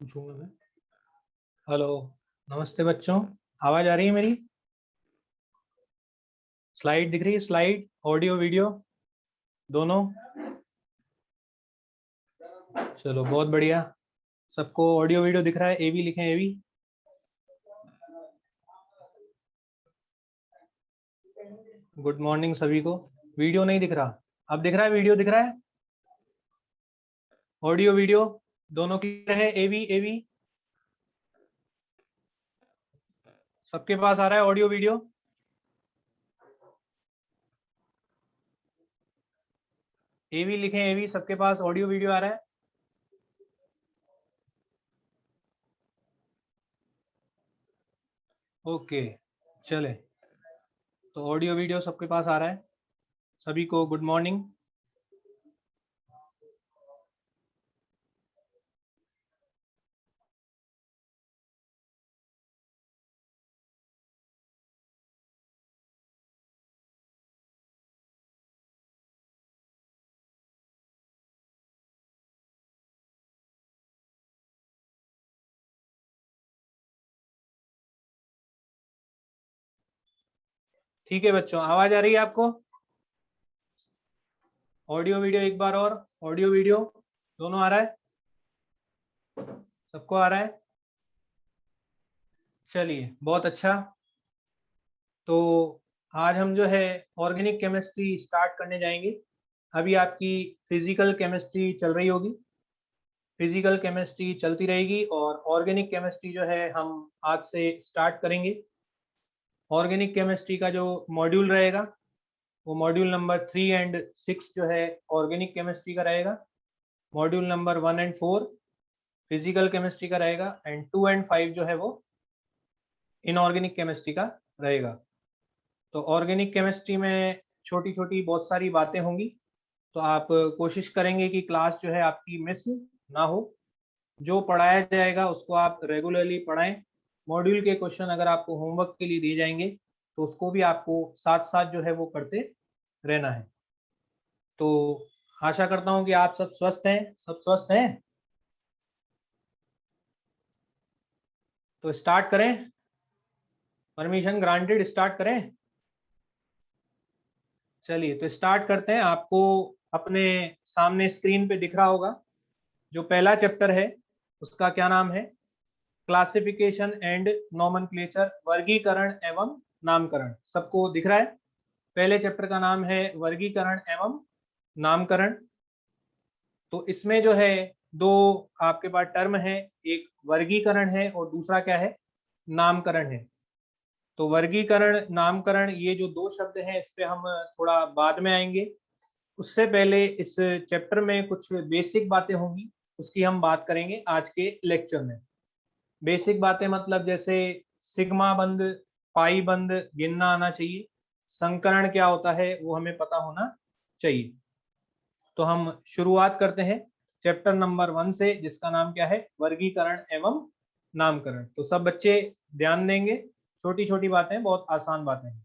पूछूंगा मैं। हेलो, नमस्ते बच्चों, आवाज आ रही है मेरी? स्लाइड दिख रही है? स्लाइड, ऑडियो वीडियो दोनों? चलो बहुत बढ़िया। सबको ऑडियो वीडियो दिख रहा है? एवी लिखें, एवी। गुड मॉर्निंग सभी को। वीडियो नहीं दिख रहा? अब दिख रहा है? वीडियो दिख रहा है? ऑडियो वीडियो दोनों क्लियर है? एवी एवी सबके पास आ रहा है ऑडियो वीडियो? एवी लिखें, एवी सबके पास ऑडियो वीडियो आ रहा है? ओके, चले। तो ऑडियो वीडियो सबके पास आ रहा है। सभी को गुड मॉर्निंग। ठीक है बच्चों, आवाज आ रही है आपको? ऑडियो वीडियो एक बार और, ऑडियो वीडियो दोनों आ रहा है? सबको आ रहा है? चलिए बहुत अच्छा। तो आज हम जो है ऑर्गेनिक केमिस्ट्री स्टार्ट करने जाएंगे। अभी आपकी फिजिकल केमिस्ट्री चल रही होगी, फिजिकल केमिस्ट्री चलती रहेगी और ऑर्गेनिक केमिस्ट्री जो है हम आज से स्टार्ट करेंगे। ऑर्गेनिक केमिस्ट्री का जो मॉड्यूल रहेगा वो मॉड्यूल नंबर 3 एंड 6 जो है ऑर्गेनिक केमिस्ट्री का रहेगा। Module number 1 and 4 physical chemistry का रहेगा एंड 2 एंड 5 जो है वो इनऑर्गेनिक केमिस्ट्री का रहेगा। तो ऑर्गेनिक केमिस्ट्री में छोटी छोटी बहुत सारी बातें होंगी, तो आप कोशिश करेंगे कि क्लास जो है आपकी मिस ना हो। जो पढ़ाया जाएगा उसको आप रेगुलरली पढ़ाएं। मॉड्यूल के क्वेश्चन अगर आपको होमवर्क के लिए दिए जाएंगे तो उसको भी आपको साथ साथ जो है वो करते रहना है। तो आशा करता हूं कि आप सब स्वस्थ हैं, सब स्वस्थ हैं। तो स्टार्ट करें, परमिशन ग्रांटेड, स्टार्ट करें। चलिए तो स्टार्ट करते हैं। आपको अपने सामने स्क्रीन पे दिख रहा होगा जो पहला चैप्टर है उसका क्या नाम है? क्लासिफिकेशन एंड नोमेनक्लेचर, वर्गीकरण एवं नामकरण। सबको दिख रहा है? पहले चैप्टर का नाम है वर्गीकरण एवं नामकरण। तो इसमें जो है दो आपके पास टर्म है, एक वर्गीकरण है और दूसरा क्या है? नामकरण है। तो वर्गीकरण नामकरण ये जो दो शब्द हैं इस पे हम थोड़ा बाद में आएंगे। उससे पहले इस चैप्टर में कुछ बेसिक बातें होंगी, उसकी हम बात करेंगे आज के लेक्चर में। बेसिक बातें मतलब जैसे सिग्मा बंद, पाई बंद गिनना आना चाहिए, संकरण क्या होता है वो हमें पता होना चाहिए। तो हम शुरुआत करते हैं चैप्टर नंबर 1 से, जिसका नाम क्या है? वर्गीकरण एवं नामकरण। तो सब बच्चे ध्यान देंगे, छोटी छोटी बातें, बहुत आसान बातें हैं।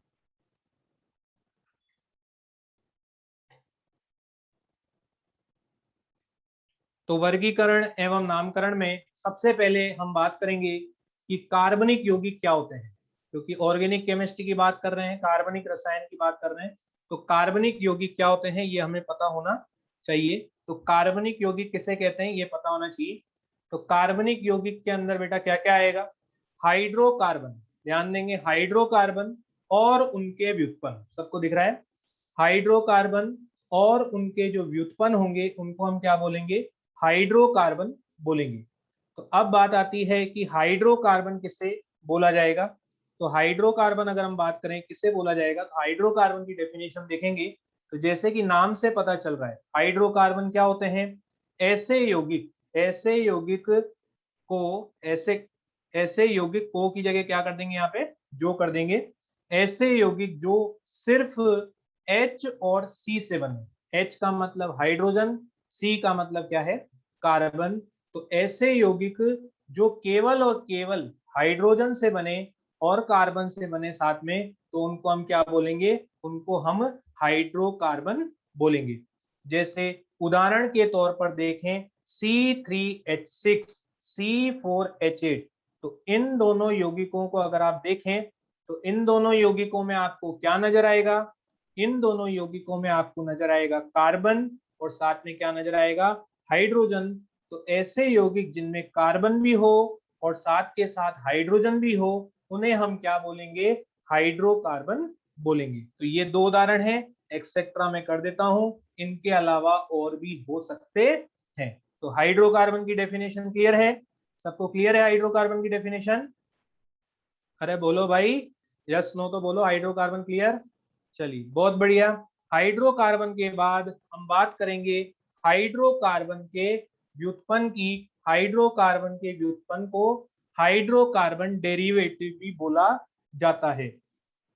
तो वर्गीकरण एवं नामकरण में सबसे पहले हम बात करेंगे कि कार्बनिक यौगिक क्या होते हैं। क्योंकि ऑर्गेनिक केमिस्ट्री की बात कर रहे हैं, कार्बनिक रसायन की बात कर रहे हैं, तो कार्बनिक यौगिक क्या होते हैं ये हमें पता होना चाहिए। तो कार्बनिक यौगिक किसे कहते हैं ये पता होना चाहिए। तो कार्बनिक यौगिक के अंदर बेटा क्या क्या आएगा? हाइड्रोकार्बन, ध्यान देंगे, हाइड्रोकार्बन और उनके व्युत्पन्न। सबको दिख रहा है? हाइड्रोकार्बन और उनके जो व्युत्पन्न होंगे उनको हम क्या बोलेंगे? हाइड्रोकार्बन बोलेंगे। तो अब बात आती है कि हाइड्रोकार्बन किसे बोला जाएगा। तो हाइड्रोकार्बन अगर हम बात करें किसे बोला जाएगा, तो हाइड्रोकार्बन की डेफिनेशन देखेंगे तो जैसे कि नाम से पता चल रहा है हाइड्रोकार्बन क्या होते हैं? ऐसे यौगिक, ऐसे यौगिक को, ऐसे ऐसे यौगिक को की जगह क्या कर देंगे यहाँ पे? जो कर देंगे। ऐसे यौगिक जो सिर्फ H और C से बने। H का मतलब हाइड्रोजन, C का मतलब क्या है? कार्बन। तो ऐसे यौगिक जो केवल और केवल हाइड्रोजन से बने और कार्बन से बने साथ में, तो उनको हम क्या बोलेंगे? उनको हम हाइड्रोकार्बन बोलेंगे। जैसे उदाहरण के तौर पर देखें C3H6, C4H8। तो इन दोनों यौगिकों को अगर आप देखें तो इन दोनों यौगिकों में आपको क्या नजर आएगा? इन दोनों यौगिकों में आपको नजर आएगा कार्बन और साथ में क्या नजर आएगा? हाइड्रोजन। तो ऐसे यौगिक जिनमें कार्बन भी हो और साथ के साथ हाइड्रोजन भी हो, उन्हें हम क्या बोलेंगे? हाइड्रोकार्बन बोलेंगे। तो ये दो उदाहरण हैं, एक्सेट्रा मैं कर देता हूं, इनके अलावा और भी हो सकते हैं। तो हाइड्रोकार्बन की डेफिनेशन क्लियर है? सबको क्लियर है हाइड्रोकार्बन की डेफिनेशन? अरे बोलो भाई, यस नो तो बोलो। Hydrocarbon clear? चलिए बहुत बढ़िया। हाइड्रोकार्बन के बाद हम बात करेंगे हाइड्रोकार्बन के व्युत्पन्न की। हाइड्रोकार्बन के व्युत्पन्न को हाइड्रोकार्बन डेरिवेटिव भी बोला जाता है।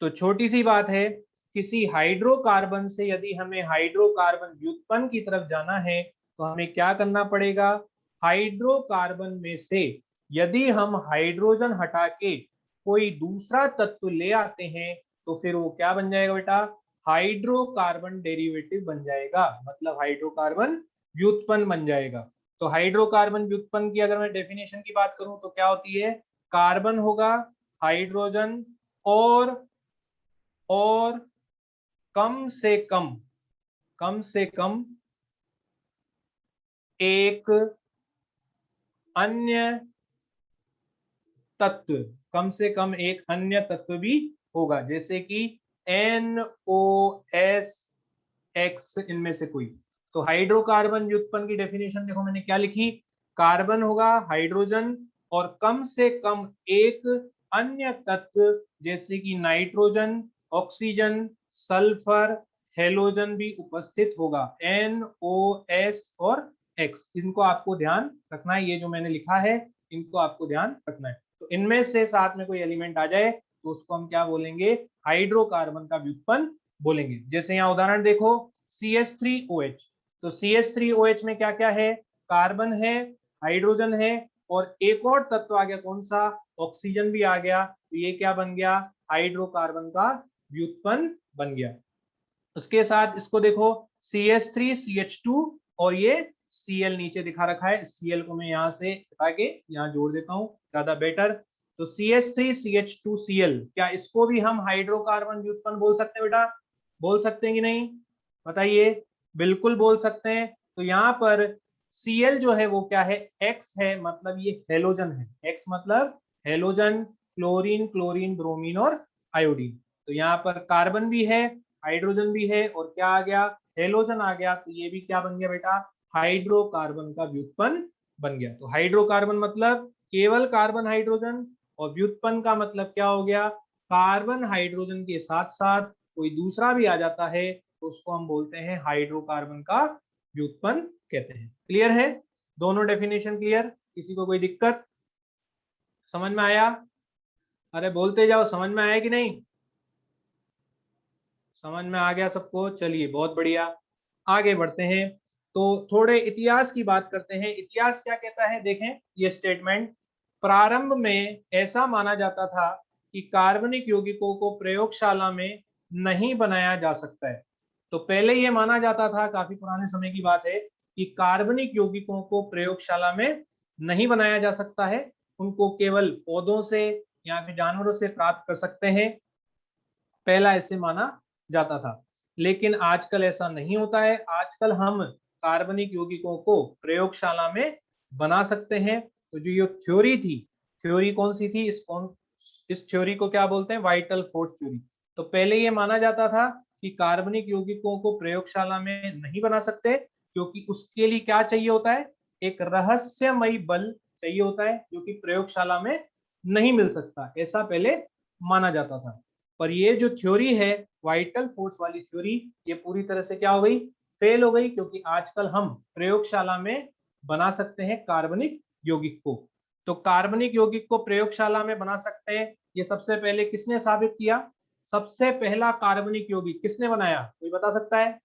तो छोटी सी बात है, किसी हाइड्रोकार्बन से यदि हमें हाइड्रोकार्बन व्युत्पन्न की तरफ जाना है तो हमें क्या करना पड़ेगा? हाइड्रोकार्बन में से यदि हम हाइड्रोजन हटा के कोई दूसरा तत्व ले आते हैं तो फिर वो क्या बन जाएगा बेटा? हाइड्रोकार्बन डेरिवेटिव बन जाएगा, मतलब हाइड्रोकार्बन व्युत्पन्न बन जाएगा। तो हाइड्रोकार्बन व्युत्पन्न की अगर मैं डेफिनेशन की बात करूं तो क्या होती है? कार्बन होगा, हाइड्रोजन और कम से कम एक अन्य तत्व, कम से कम एक अन्य तत्व भी होगा, जैसे कि NOSX, इनमें से कोई। तो हाइड्रोकार्बन व्युत्पन्न की डेफिनेशन देखो मैंने क्या लिखी? कार्बन होगा, हाइड्रोजन और कम से कम एक अन्य तत्व जैसे कि नाइट्रोजन, ऑक्सीजन, सल्फर, हेलोजन भी उपस्थित होगा। NOS और X, इनको आपको ध्यान रखना है। ये जो मैंने लिखा है इनको आपको ध्यान रखना है। तो इनमें से साथ में कोई एलिमेंट आ जाए तो उसको हम क्या बोलेंगे? हाइड्रोकार्बन का व्युत्पन्न बोलेंगे। जैसे यहाँ उदाहरण देखो, CH3OH। तो CH3OH में क्या क्या है? कार्बन है, हाइड्रोजन है और एक और तत्व आ गया, कौन सा? ऑक्सीजन भी आ गया। तो ये क्या बन गया? हाइड्रोकार्बन का व्युत्पन्न बन गया। उसके साथ इसको देखो, CH3CH2 और ये Cl नीचे दिखा रखा है। Cl को मैं यहां से हटा के यहाँ जोड़ देता हूं, ज्यादा बेटर। तो CH3CH2Cl, क्या इसको भी हम हाइड्रोकार्बन व्युत्पन्न बोल सकते हैं बेटा? बोल सकते हैं कि नहीं? बताइए। बिल्कुल बोल सकते हैं। तो यहाँ पर Cl जो है वो क्या है? X है, मतलब ये हेलोजन है। X मतलब हेलोजन, क्लोरीन, क्लोरीन, ब्रोमीन और आयोडीन। तो यहाँ पर कार्बन भी है, हाइड्रोजन भी है और क्या आ गया? हेलोजन आ गया। तो ये भी क्या बन गया बेटा? हाइड्रोकार्बन का व्युत्पन्न बन गया। तो हाइड्रोकार्बन मतलब केवल कार्बन हाइड्रोजन, और व्युत्पन्न का मतलब क्या हो गया? कार्बन हाइड्रोजन के साथ साथ कोई दूसरा भी आ जाता है तो उसको हम बोलते हैं हाइड्रोकार्बन का व्युत्पन्न कहते हैं। क्लियर है? दोनों डेफिनेशन क्लियर? किसी को कोई दिक्कत? समझ में आया? अरे बोलते जाओ, समझ में आया कि नहीं? समझ में आ गया सबको? चलिए बहुत बढ़िया, आगे बढ़ते हैं। तो थोड़े इतिहास की बात करते हैं। इतिहास क्या कहता है देखें, ये स्टेटमेंट, प्रारंभ में ऐसा माना जाता था कि कार्बनिक यौगिकों को प्रयोगशाला में नहीं बनाया जा सकता है। तो पहले ये माना जाता था, काफी पुराने समय की बात है, कि कार्बनिक यौगिकों को प्रयोगशाला में नहीं बनाया जा सकता है, उनको केवल पौधों से या फिर जानवरों से प्राप्त कर सकते हैं। पहला ऐसे माना जाता था, लेकिन आजकल ऐसा नहीं होता है। आजकल हम कार्बनिक यौगिकों को प्रयोगशाला में बना सकते हैं। तो जो ये थ्योरी थी, थ्योरी कौन सी थी? इस थ्योरी को क्या बोलते हैं? Vital force theory. तो पहले ये माना जाता था कि कार्बनिक यौगिकों को प्रयोगशाला में नहीं बना सकते, क्योंकि उसके लिए क्या चाहिए होता है? एक रहस्यमयी बल चाहिए होता है, जो कि प्रयोगशाला में नहीं मिल सकता, ऐसा पहले माना जाता था। पर ये जो थ्योरी है, वाइटल फोर्स वाली थ्योरी, ये पूरी तरह से क्या हो गई? फेल हो गई, क्योंकि आजकल हम प्रयोगशाला में बना सकते हैं कार्बनिक यौगिक को। तो कार्बनिक यौगिक को प्रयोगशाला में बना सकते हैं, ये सबसे पहले किसने साबित किया? सबसे पहला कार्बनिक यौगिक किसने बनाया? कोई बता सकता है?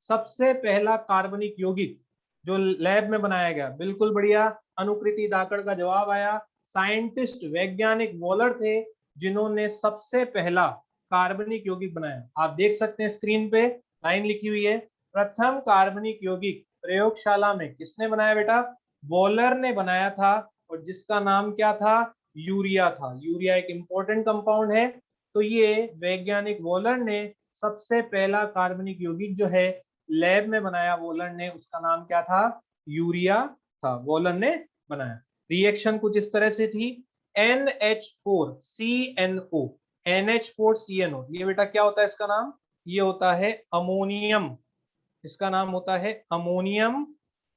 सबसे पहला कार्बनिक यौगिक जो लैब में बनाया गया? बिल्कुल बढ़िया, अनुकृति धाकड़ का जवाब आया। साइंटिस्ट, वैज्ञानिक वॉलर थे जिन्होंने सबसे पहला कार्बनिक यौगिक बनाया। आप देख सकते हैं स्क्रीन पे लाइन लिखी हुई है, प्रथम कार्बनिक यौगिक प्रयोगशाला में किसने बनाया बेटा? वॉलर ने बनाया था। और जिसका नाम क्या था, यूरिया था। यूरिया एक इंपॉर्टेंट कंपाउंड है। तो ये वैज्ञानिक वॉलर ने सबसे पहला कार्बनिक यौगिक जो है लैब में बनाया, वॉलर ने, उसका नाम क्या था, यूरिया था, वॉलर ने बनाया। रिएक्शन कुछ इस तरह से थी, NH4CNO, NH4CNO, ये बेटा क्या होता है इसका नाम, ये होता है अमोनियम, इसका नाम होता है अमोनियम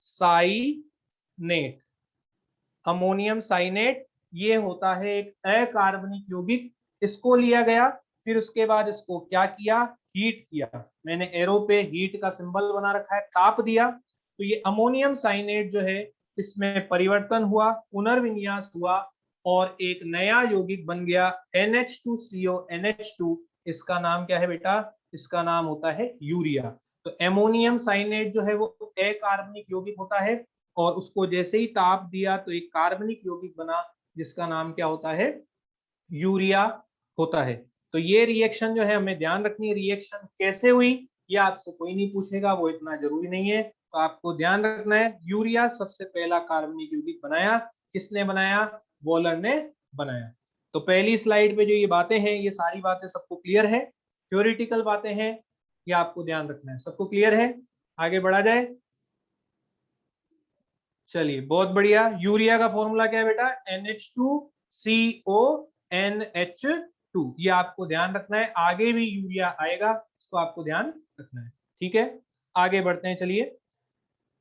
साइनेट। अमोनियम साइनेट ये होता है एक अकार्बनिक यौगिक। इसको लिया गया, फिर उसके बाद इसको क्या किया, हीट किया। मैंने एरो पे हीट का सिंबल बना रखा है, ताप दिया। तो ये अमोनियम साइनेट जो है इसमें परिवर्तन हुआ, पुनर्विन्यास हुआ और एक नया यौगिक बन गया NH2CO NH2। इसका नाम क्या है बेटा, इसका नाम होता है यूरिया। तो एमोनियम साइनेट जो है वो अकार्बनिक यौगिक होता है और उसको जैसे ही ताप दिया तो एक कार्बनिक यौगिक बना जिसका नाम क्या होता है, यूरिया होता है। तो ये रिएक्शन जो है हमें ध्यान रखनी है, रिएक्शन कैसे हुई ये आपसे कोई नहीं पूछेगा, वो इतना जरूरी नहीं है। तो आपको ध्यान रखना है, यूरिया सबसे पहला कार्बनिक यौगिक बनाया, किसने बनाया, वॉलर ने बनाया। तो पहली स्लाइड पे जो ये बातें हैं, ये सारी बातें सबको क्लियर है, थ्योरेटिकल बातें हैं, ये आपको ध्यान रखना है। सबको क्लियर है, आगे बढ़ा जाए। चलिए बहुत बढ़िया। यूरिया का फॉर्मूला क्या है बेटा, NH2CONH2, ये आपको ध्यान रखना है, आगे भी यूरिया आएगा, इसको आपको ध्यान रखना है। ठीक है, आगे बढ़ते हैं। चलिए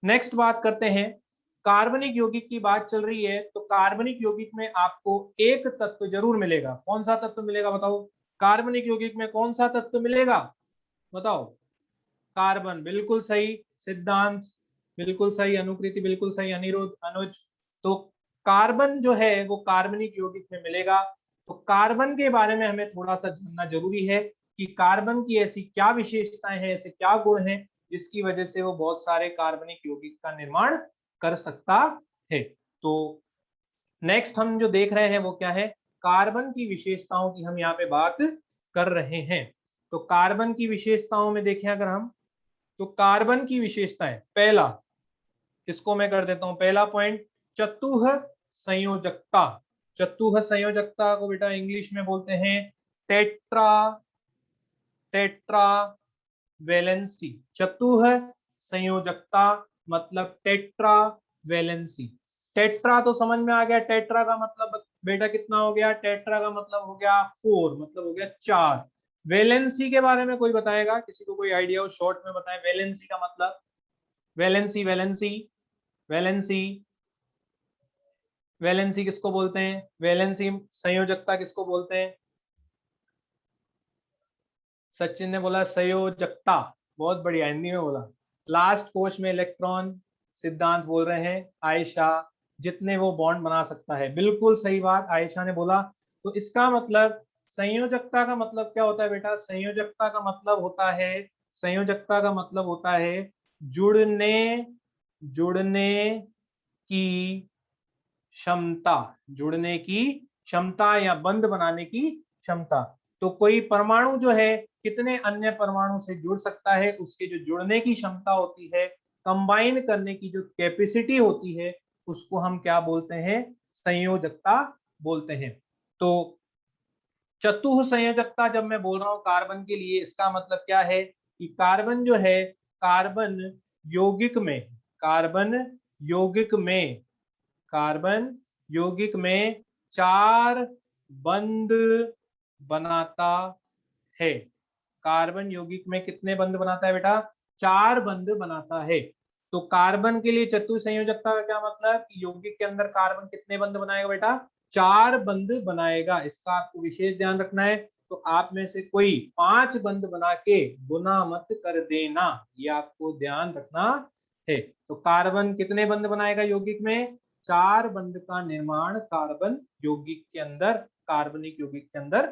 नेक्स्ट बात करते हैं, कार्बनिक यौगिक की बात चल रही है, तो कार्बनिक यौगिक में आपको एक तत्व जरूर मिलेगा। कौन सा तत्व मिलेगा बताओ, कार्बनिक यौगिक में कौन सा तत्व मिलेगा, बताओ। कार्बन, बिल्कुल सही सिद्धांत, बिल्कुल सही अनुकृति, बिल्कुल सही अनिरुद्ध, अनुज। तो कार्बन जो है वो कार्बनिक यौगिक में मिलेगा। तो कार्बन के बारे में हमें थोड़ा सा जानना जरूरी है कि कार्बन की ऐसी क्या विशेषताएं हैं, ऐसे क्या गुण हैं जिसकी वजह से वो बहुत सारे कार्बनिक यौगिक का निर्माण कर सकता है। तो नेक्स्ट हम जो देख रहे हैं वो क्या है, कार्बन की विशेषताओं की हम यहाँ पे बात कर रहे हैं। तो कार्बन की विशेषताओं में देखें अगर हम, तो कार्बन की विशेषताएं, पहला, इसको मैं कर देता हूं पहला पॉइंट, चतुः संयोजकता। चतुः संयोजकता को बेटा इंग्लिश में बोलते हैं टेट्रा, टेट्रा वैलेंसी। चतुः संयोजकता मतलब टेट्रा वैलेंसी। टेट्रा तो समझ में आ गया, टेट्रा का मतलब बेटा कितना हो गया, टेट्रा का मतलब हो गया 4, मतलब हो गया 4। वैलेंसी के बारे में कोई बताएगा, किसी को कोई आइडिया हो, शॉर्ट में बताएं वैलेंसी का मतलब। वैलेंसी, वैलेंसी, वैलेंसी, वैलेंसी किसको बोलते हैं, वैलेंसी संयोजकता किसको बोलते हैं। सचिन ने बोला संयोजकता, बहुत बढ़िया, हिंदी में बोला। लास्ट कोश में इलेक्ट्रॉन, सिद्धांत बोल रहे हैं आयशा, जितने वो बॉन्ड बना सकता है, बिल्कुल सही बात आयशा ने बोला। तो इसका मतलब संयोजकता का मतलब क्या होता है बेटा, संयोजकता का मतलब होता है, संयोजकता का मतलब होता है जुड़ने, जुड़ने की क्षमता, जुड़ने की क्षमता या बंध बनाने की क्षमता। तो कोई परमाणु जो है कितने अन्य परमाणु से जुड़ सकता है, उसके जो जुड़ने की क्षमता होती है, कंबाइन करने की जो कैपेसिटी होती है, उसको हम क्या बोलते हैं, संयोजकता बोलते हैं। तो चतुः संयोजकता जब मैं बोल रहा हूं कार्बन के लिए, इसका मतलब क्या है कि कार्बन जो है, कार्बन यौगिक में, कार्बन यौगिक में, कार्बन यौगिक में 4 बंध बनाता है। कार्बन यौगिक में कितने बंध बनाता है बेटा, 4 बंध बनाता है। तो कार्बन के लिए चतुः संयोजकता का क्या मतलब कि यौगिक के अंदर कार्बन कितने बंध बनाएगा बेटा, 4 बंध बनाएगा। इसका आपको विशेष ध्यान रखना है। तो आप में से कोई 5 बंध बना के गुना मत कर देना, ये आपको ध्यान रखना है। तो कार्बन कितने बंध बनाएगा यौगिक में, 4 बंध का निर्माण कार्बन यौगिक के अंदर, कार्बनिक यौगिक के अंदर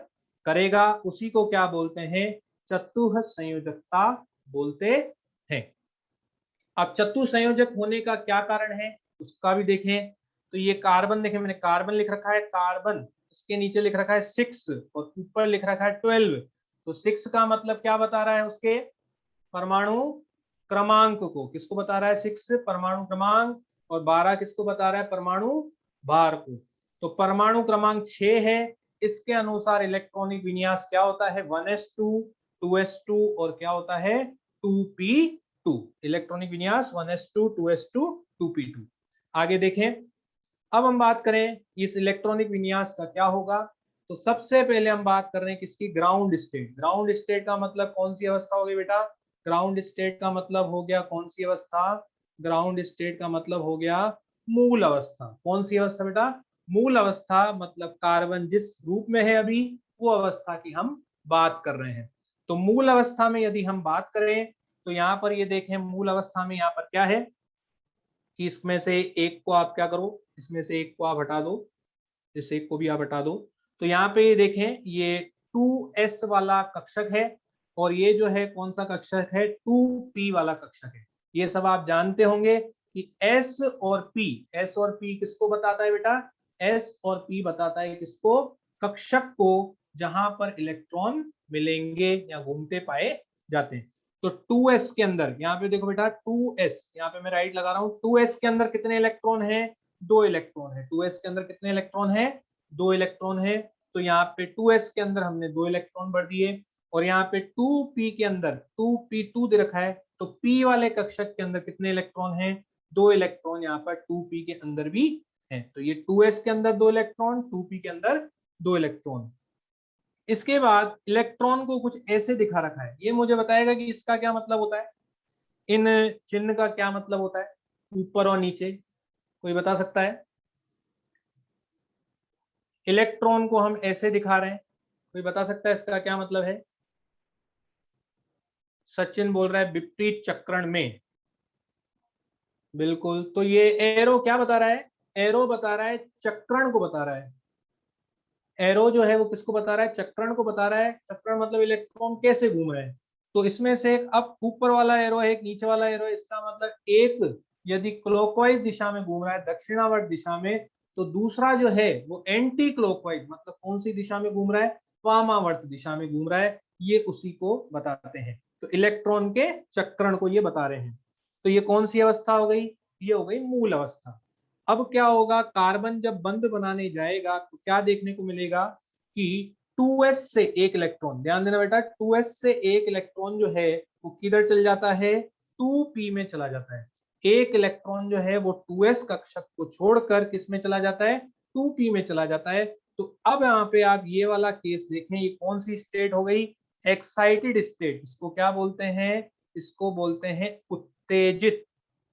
करेगा। उसी को क्या बोलते हैं, चतुः संयोजकता बोलते हैं। अब चतुः संयोजक होने का क्या कारण है उसका भी देखें। तो ये कार्बन, देखें मैंने कार्बन लिख रखा है, कार्बन, इसके नीचे लिख रखा है 6 और ऊपर लिख रखा है 12। तो 6 का मतलब क्या बता रहा है, उसके परमाणु क्रमांक को, किसको बता रहा है, 6 परमाणु क्रमांक, और 12 किसको बता रहा है, परमाणु भार को। तो परमाणु क्रमांक 6 है, इसके अनुसार इलेक्ट्रॉनिक विन्यास क्या होता है 1s2 2s2 और क्या होता है 2p2। इलेक्ट्रॉनिक विन्यास 1s2 2s2 2p2। आगे देखें, अब हम बात करें इस इलेक्ट्रॉनिक विन्यास का क्या होगा। तो सबसे पहले हम बात कर रहे हैं किसकी, ग्राउंड स्टेट। ग्राउंड स्टेट का मतलब कौन सी अवस्था होगी बेटा, ग्राउंड स्टेट का मतलब हो गया कौन सी अवस्था, ग्राउंड स्टेट का मतलब हो गया मूल अवस्था। कौन सी अवस्था बेटा, मूल अवस्था, मतलब कार्बन जिस रूप में है अभी वो अवस्था की हम बात कर रहे हैं। तो मूल अवस्था में यदि हम बात करें तो यहाँ पर ये देखें, मूल अवस्था में यहाँ पर क्या है कि इसमें से एक को आप क्या करो, इसमें से एक को आप हटा दो, इस एक को भी आप हटा दो। तो यहाँ पे देखें ये 2s वाला कक्षक है और ये जो है कौन सा कक्षक है 2p वाला कक्षक है। ये सब आप जानते होंगे कि s और p किसको बताता है बेटा, s और p बताता है किसको, कक्षक को जहां पर इलेक्ट्रॉन मिलेंगे या घूमते पाए जाते हैं। तो 2s के अंदर यहाँ पे देखो बेटा 2s, यहाँ पे मैं राइट लगा रहा हूँ, 2s के अंदर कितने इलेक्ट्रॉन है, 2 इलेक्ट्रॉन है। 2s के अंदर कितने इलेक्ट्रॉन है, 2 इलेक्ट्रॉन है। तो यहाँ पे 2s के अंदर हमने 2 इलेक्ट्रॉन भर दिए और यहाँ पे 2p के अंदर 2p2 दे रखा है। तो p वाले कक्षक के अंदर कितने इलेक्ट्रॉन हैं, 2 इलेक्ट्रॉन यहाँ पर 2p के अंदर भी है। तो ये 2s के अंदर 2 इलेक्ट्रॉन, 2p के अंदर 2 इलेक्ट्रॉन। इसके बाद इलेक्ट्रॉन को कुछ ऐसे दिखा रखा है, ये मुझे बताएगा कि इसका क्या मतलब होता है, इन चिन्ह का क्या मतलब होता है, ऊपर और नीचे कोई बता सकता है। इलेक्ट्रॉन को हम ऐसे दिखा रहे हैं, कोई बता सकता है इसका क्या मतलब है। सचिन बोल रहा है विपरीत चक्रण में, बिल्कुल। तो ये एरो क्या बता रहा है, एरो बता रहा है चक्रण को बता रहा है। एरो जो है वो किसको बता रहा है, चक्रण को बता रहा है। चक्रण मतलब इलेक्ट्रॉन कैसे घूम रहे हैं। तो इसमें से एक अब ऊपर वाला एरो है, एक नीचे वाला एरो है। इसका मतलब एक यदि क्लॉकवाइज दिशा में घूम रहा है, दक्षिणावर्त दिशा में, तो दूसरा जो है वो एंटी क्लॉकवाइज, मतलब कौन सी दिशा में घूम रहा है, वामावर्त दिशा में घूम रहा है। ये उसी को बताते हैं। तो इलेक्ट्रॉन के चक्रण को ये बता रहे हैं। तो ये कौन सी अवस्था हो गई, ये हो गई मूल अवस्था। अब क्या होगा, कार्बन जब बंध बनाने जाएगा तो क्या देखने को मिलेगा कि 2s से एक इलेक्ट्रॉन, ध्यान देना बेटा, 2s से एक इलेक्ट्रॉन जो है वो किधर चल जाता है, 2p में चला जाता है। एक इलेक्ट्रॉन जो है वो 2s कक्षक को छोड़कर किस में चला जाता है, 2p में चला जाता है। तो अब यहाँ पे आप ये वाला केस देखें, ये कौन सी स्टेट हो गई, एक्साइटेड स्टेट। इसको क्या बोलते हैं, इसको बोलते हैं उत्तेजित,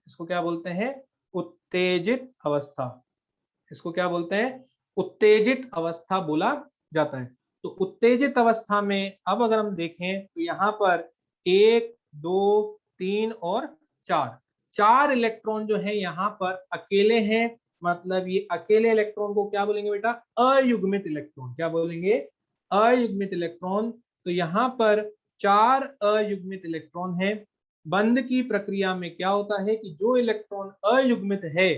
इसको क्या बोलते हैं, उत्तेजित अवस्था। इसको क्या बोलते हैं, उत्तेजित अवस्था बोला जाता है। तो उत्तेजित अवस्था में अब अगर हम देखें तो यहाँ पर 1 2 3 और 4, 4 इलेक्ट्रॉन जो है यहाँ पर अकेले हैं। मतलब ये अकेले इलेक्ट्रॉन को क्या बोलेंगे बेटा, अयुग्मित इलेक्ट्रॉन। क्या बोलेंगे, अयुग्मित इलेक्ट्रॉन। तो यहाँ पर 4 अयुग्मित इलेक्ट्रॉन है। बंध की प्रक्रिया में क्या होता है कि जो इलेक्ट्रॉन अयुग्मित है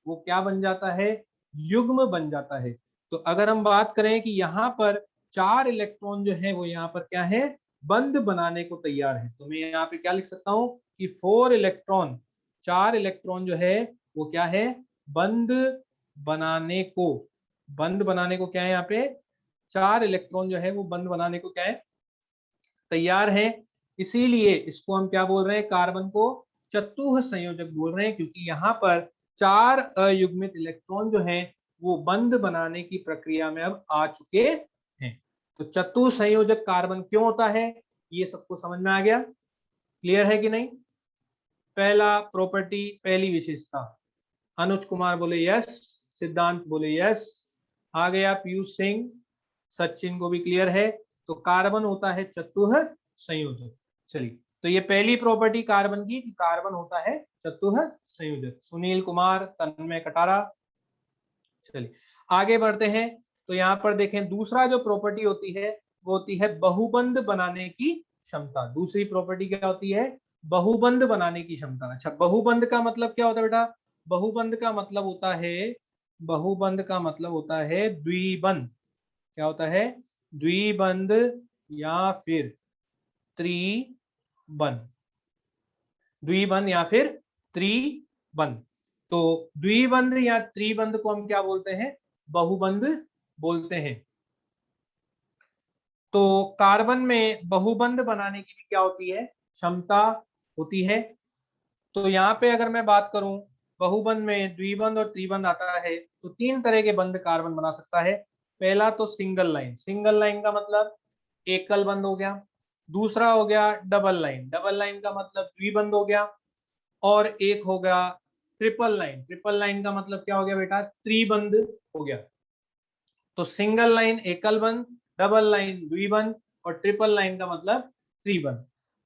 वो क्या बन जाता है, युग्म बन जाता है। तो अगर हम बात करें कि यहाँ पर 4 इलेक्ट्रॉन जो है वो यहाँ पर क्या है, बंध बनाने को तैयार है। तो मैं यहाँ पे क्या लिख सकता हूँ कि 4 इलेक्ट्रॉन, 4 इलेक्ट्रॉन जो है वो क्या है, बंध बनाने को, बंध बनाने को क्या है, यहाँ पे 4 इलेक्ट्रॉन जो है वो बंध बनाने को क्या है, तैयार है। इसीलिए इसको हम क्या बोल रहे हैं, कार्बन को चतुः संयोजक बोल रहे हैं, क्योंकि यहाँ पर 4 अयुग्मित इलेक्ट्रॉन जो हैं वो बंध बनाने की प्रक्रिया में अब आ चुके हैं। तो चतुः संयोजक कार्बन क्यों होता है, ये सबको समझ में आ गया, क्लियर है कि नहीं। पहला प्रॉपर्टी, पहली विशेषता, अनुज कुमार बोले यस, सिद्धांत बोले यस, आ गया पीयूष सिंह, सचिन को भी क्लियर है। तो कार्बन होता है चतुः संयोजक। चलिए, तो ये पहली प्रॉपर्टी कार्बन की, कार्बन होता है चतुः संयोजक। सुनील कुमार, तन्मय कटारा। चलिए आगे बढ़ते हैं। तो यहाँ पर देखें दूसरा जो प्रॉपर्टी होती है वो होती है बहुबंध बनाने की क्षमता। दूसरी प्रॉपर्टी क्या होती है, बहुबंध बनाने की क्षमता। अच्छा, बहुबंध का मतलब क्या होता है बेटा, बहुबंध का मतलब होता है, बहुबंध का मतलब होता है द्विबंध। क्या होता है, द्विबंध या फिर त्रिबंध, द्विबंध या फिर त्रिबंध। तो द्विबंध या त्रिबंध को हम क्या बोलते हैं? बहुबंध बोलते हैं। तो कार्बन में बहुबंध बनाने की भी क्या होती है? क्षमता होती है। तो यहाँ पे अगर मैं बात करूं, बहुबंध में द्विबंध और त्रिबंध आता है, तो 3 तरह के बंध कार्बन बना सकता है। पहला तो सिंगल लाइन, सिंगल लाइन का मतलब एकल बंध हो गया। दूसरा हो गया डबल लाइन, डबल लाइन का मतलब द्विबंध हो गया। और एक हो गया ट्रिपल लाइन, ट्रिपल लाइन का मतलब क्या हो गया बेटा? त्रिबंध हो गया। तो सिंगल लाइन एकल बंध, डबल लाइन द्विबंध और ट्रिपल लाइन का मतलब त्रिबंध।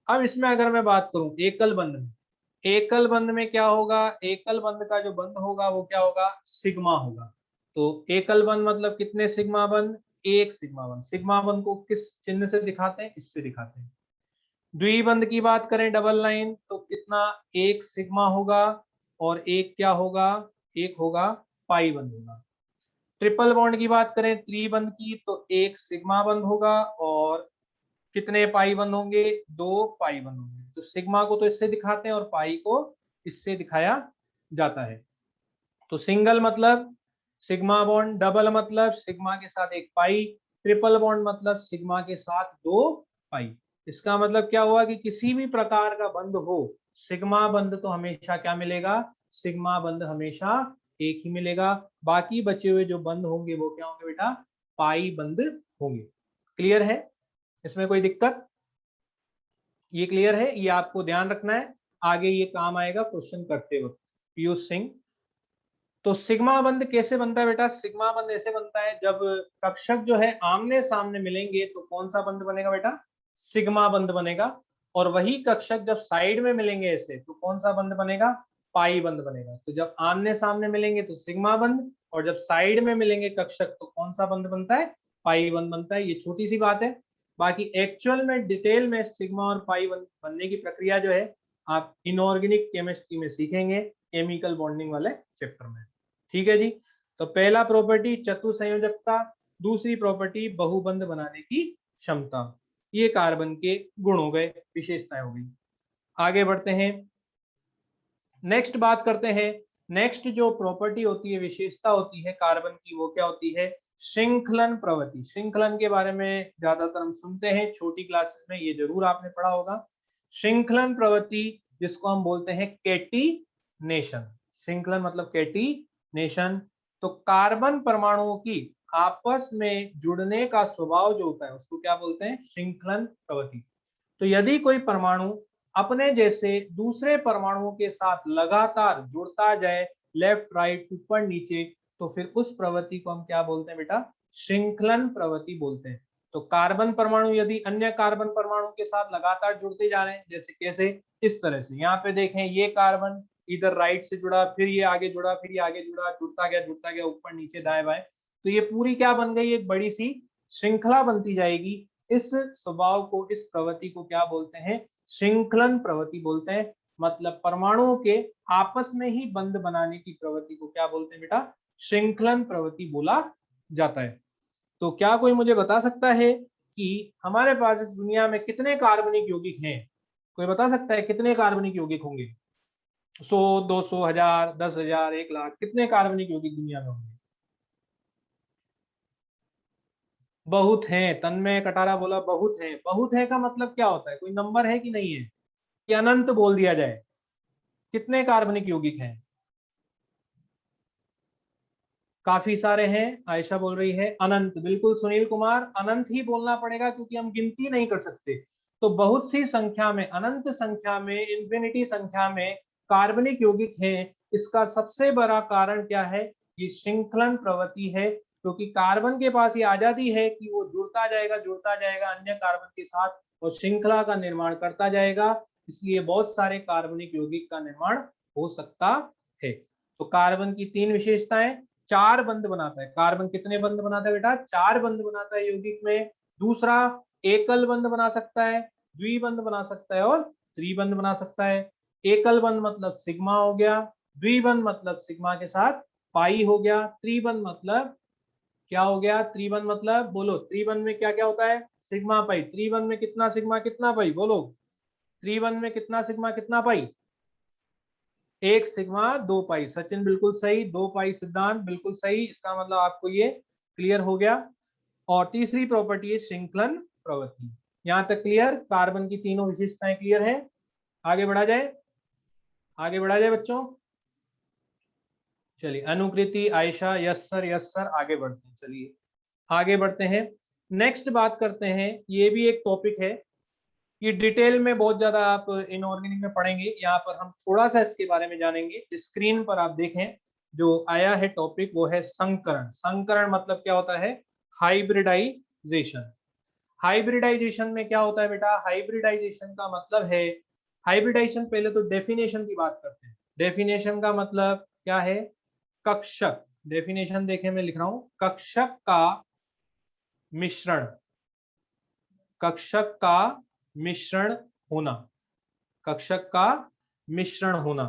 अब इसमें अगर मैं बात करूं एकल बंध में, एकल बंध में क्या होगा? एकल बंध का जो बंध होगा वो क्या होगा? सिग्मा होगा। तो एकल बंध मतलब कितने सिग्मा बंध? एक सिग्मा बंध। सिग्मा बंध को किस चिन्ह से दिखाते हैं? इससे दिखाते हैं। द्विबंध की बात करें डबल लाइन, तो कितना? एक सिग्मा होगा और एक क्या होगा? एक होगा पाई बंध होगा। ट्रिपल बॉन्ड की बात करें त्रिबंध की, तो एक सिग्मा बंध होगा और कितने पाई बंध होंगे? दो पाई बंध होंगे। तो सिग्मा को तो इससे दिखाते हैं और पाई को इससे दिखाया जाता है। तो सिंगल मतलब सिग्मा बॉन्ड, डबल मतलब सिग्मा के साथ एक पाई, ट्रिपल बॉन्ड मतलब सिग्मा के साथ दो पाई। इसका मतलब क्या हुआ कि किसी भी प्रकार का बंध हो, सिग्मा बंध तो हमेशा क्या मिलेगा? सिग्मा बंध हमेशा एक ही मिलेगा। बाकी बचे हुए जो बंध होंगे वो क्या होंगे बेटा? पाई बंध होंगे। क्लियर है? इसमें कोई दिक्कत? ये क्लियर है? ये आपको ध्यान रखना है, आगे ये काम आएगा क्वेश्चन करते वक्त। पीयूष सिंह, तो सिग्मा बंध कैसे बनता है बेटा? सिग्मा बंध ऐसे बनता है जब कक्षक जो है आमने सामने मिलेंगे तो कौन सा बंध बनेगा बेटा? सिग्मा बंध बनेगा। और वही कक्षक जब साइड में मिलेंगे ऐसे तो कौन सा बंध बनेगा? पाई बंध बनेगा। तो जब आमने सामने मिलेंगे तो सिग्मा बंध, और जब साइड में मिलेंगे कक्षक तो कौन सा बंध बनता है? पाई बंध बनता है। ये छोटी सी बात है। बाकी एक्चुअल में डिटेल में सिग्मा और पाई बंध बनने की प्रक्रिया जो है आप इनऑर्गेनिक केमिस्ट्री में सीखेंगे, केमिकल बॉन्डिंग वाले चैप्टर में। ठीक है जी। तो पहला प्रॉपर्टी चतुसंयोजकता, दूसरी प्रॉपर्टी बहुबंध बनाने की क्षमता। ये कार्बन के गुण हो गए, विशेषताएं हो गई। आगे बढ़ते हैं, नेक्स्ट बात करते हैं। नेक्स्ट जो प्रॉपर्टी होती है, विशेषता होती है कार्बन की, वो क्या होती है? श्रृंखलन प्रवृत्ति। श्रृंखलन के बारे में ज्यादातर हम सुनते हैं छोटी क्लासेस में, ये जरूर आपने पढ़ा होगा। श्रृंखलन प्रवृत्ति जिसको हम बोलते हैं कैटिनेशन। श्रृंखलन मतलब कैटिनेशन। तो कार्बन परमाणुओं की आपस में जुड़ने का स्वभाव जो होता है उसको क्या बोलते हैं? श्रृंखलन प्रवृत्ति। तो यदि कोई परमाणु अपने जैसे दूसरे परमाणुओं के साथ लगातार जुड़ता जाए, लेफ्ट राइट ऊपर नीचे, तो फिर उस प्रवृत्ति को हम क्या बोलते हैं बेटा? श्रृंखलन प्रवृत्ति बोलते हैं। तो कार्बन परमाणु यदि अन्य कार्बन परमाणु के साथ लगातार जुड़ते जा रहे हैं, जैसे कैसे? इस तरह से यहाँ पे देखें, ये कार्बन इधर राइट से जुड़ा, फिर ये आगे जुड़ा, फिर ये आगे जुड़ा, जुड़ता गया ऊपर नीचे दाएं बाएं, तो ये पूरी क्या बन गई? एक बड़ी सी श्रृंखला बनती जाएगी। इस स्वभाव को, इस प्रवृत्ति को क्या बोलते हैं? श्रृंखलन प्रवृत्ति बोलते हैं। मतलब परमाणुओं के आपस में ही बंध बनाने की प्रवृत्ति को क्या बोलते हैं बेटा? श्रृंखलन प्रवृत्ति बोला जाता है। तो क्या कोई मुझे बता सकता है कि हमारे पास इस दुनिया में कितने कार्बनिक यौगिक हैं? कोई बता सकता है कितने कार्बनिक यौगिक होंगे? 100, 200, 1000, 10,000, 1,00,000, कितने कार्बनिक यौगिक दुनिया में होंगे? बहुत हैं। तन्मय कटारा बोला बहुत है। बहुत है का मतलब क्या होता है? कोई नंबर है कि नहीं है? कि अनंत बोल दिया जाए? कितने कार्बनिक यौगिक हैं? काफी सारे हैं। आयशा बोल रही है अनंत। बिल्कुल सुनील कुमार, अनंत ही बोलना पड़ेगा क्योंकि हम गिनती नहीं कर सकते। तो बहुत सी संख्या में, अनंत संख्या में, इंफिनिटी संख्या में कार्बनिक यौगिक हैं। इसका सबसे बड़ा कारण क्या है? ये श्रृंखलन प्रवृत्ति है। क्योंकि कार्बन के पास ये आजादी है कि वो जुड़ता जाएगा अन्य कार्बन के साथ और श्रृंखला का निर्माण करता जाएगा। इसलिए बहुत सारे कार्बनिक यौगिक का निर्माण हो सकता है। तो कार्बन की 3 विशेषताएं, 4 बंध बनाता है। कार्बन कितने बंध बनाता है बेटा? 4 बंध बनाता है यौगिक में। दूसरा, एकल बंध बना सकता है, द्विबंध बना सकता है और त्रिबंध बना सकता है। एकल बंध मतलब सिग्मा हो गया, द्विबंध मतलब सिग्मा के साथ पाई हो गया, त्रिबंध मतलब क्या हो गया? त्रिबंध मतलब बोलो, त्रिबंध में क्या क्या होता है? Sigma pi. त्रिबंध में कितना सिग्मा कितना पाई? बोलो, त्रिबंध में कितना सिग्मा कितना पाई? एक सिग्मा 2 पाई, सचिन बिल्कुल सही, 2 पाई सिद्धांत बिल्कुल सही, इसका मतलब आपको ये क्लियर हो गया। और तीसरी प्रॉपर्टी है श्रृंखलन प्रवृत्ति। यहां तक क्लियर, कार्बन की तीनों विशेषताएं क्लियर है। आगे बढ़ा जाए, आगे बढ़ा जाए बच्चों। चलिए अनुकृति, आयशा, यस सर, आगे बढ़ते हैं। चलिए आगे बढ़ते हैं, नेक्स्ट बात करते हैं। ये भी एक टॉपिक है, ये डिटेल में बहुत ज्यादा आप इनऑर्गेनिक में पढ़ेंगे, यहाँ पर हम थोड़ा सा इसके बारे में जानेंगे। स्क्रीन पर आप देखें जो आया है टॉपिक, वो है संकरण। संकरण मतलब क्या होता है? हाइब्रिडाइजेशन। हाइब्रिडाइजेशन में क्या होता है बेटा? हाइब्रिडाइजेशन का मतलब है, हाइब्रिडाइजेशन पहले तो डेफिनेशन की बात करते हैं। डेफिनेशन का मतलब क्या है? कक्षक। डेफिनेशन देखें, मैं लिख रहा हूं, कक्षक का मिश्रण, कक्षक का मिश्रण होना, कक्षक का मिश्रण होना।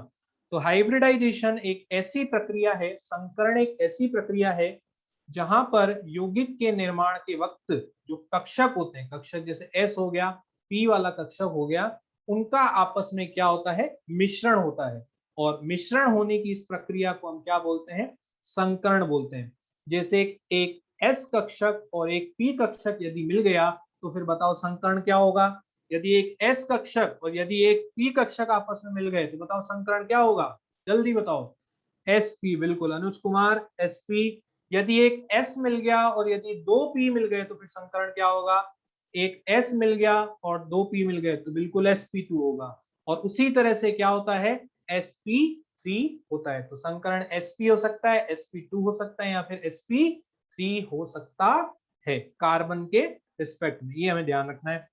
तो हाइब्रिडाइजेशन एक ऐसी प्रक्रिया है, संकरण एक ऐसी प्रक्रिया है जहां पर यौगिक के निर्माण के वक्त जो कक्षक होते हैं, कक्षक जैसे S हो गया, P वाला कक्षक हो गया, उनका आपस में क्या होता है? मिश्रण होता है। और मिश्रण होने की इस प्रक्रिया को हम क्या बोलते हैं? संकरण बोलते हैं। जैसे एक S कक्षक और एक P कक्षक यदि मिल गया तो फिर बताओ संकरण क्या होगा? यदि एक S कक्षक और यदि एक P कक्षक आपस में मिल गए तो बताओ संकरण क्या होगा? जल्दी बताओ। SP, बिल्कुल अनुज कुमार, SP। यदि एक S मिल गया और यदि दो P मिल गए तो फिर संकरण क्या होगा? एक S मिल गया और दो P मिल गए तो बिल्कुल sp2 होगा। और उसी तरह से क्या होता है? sp3 होता है। तो संकरण sp हो सकता है, sp2 हो सकता है, या फिर sp3 हो सकता है कार्बन के रिस्पेक्ट में, ये हमें ध्यान रखना है।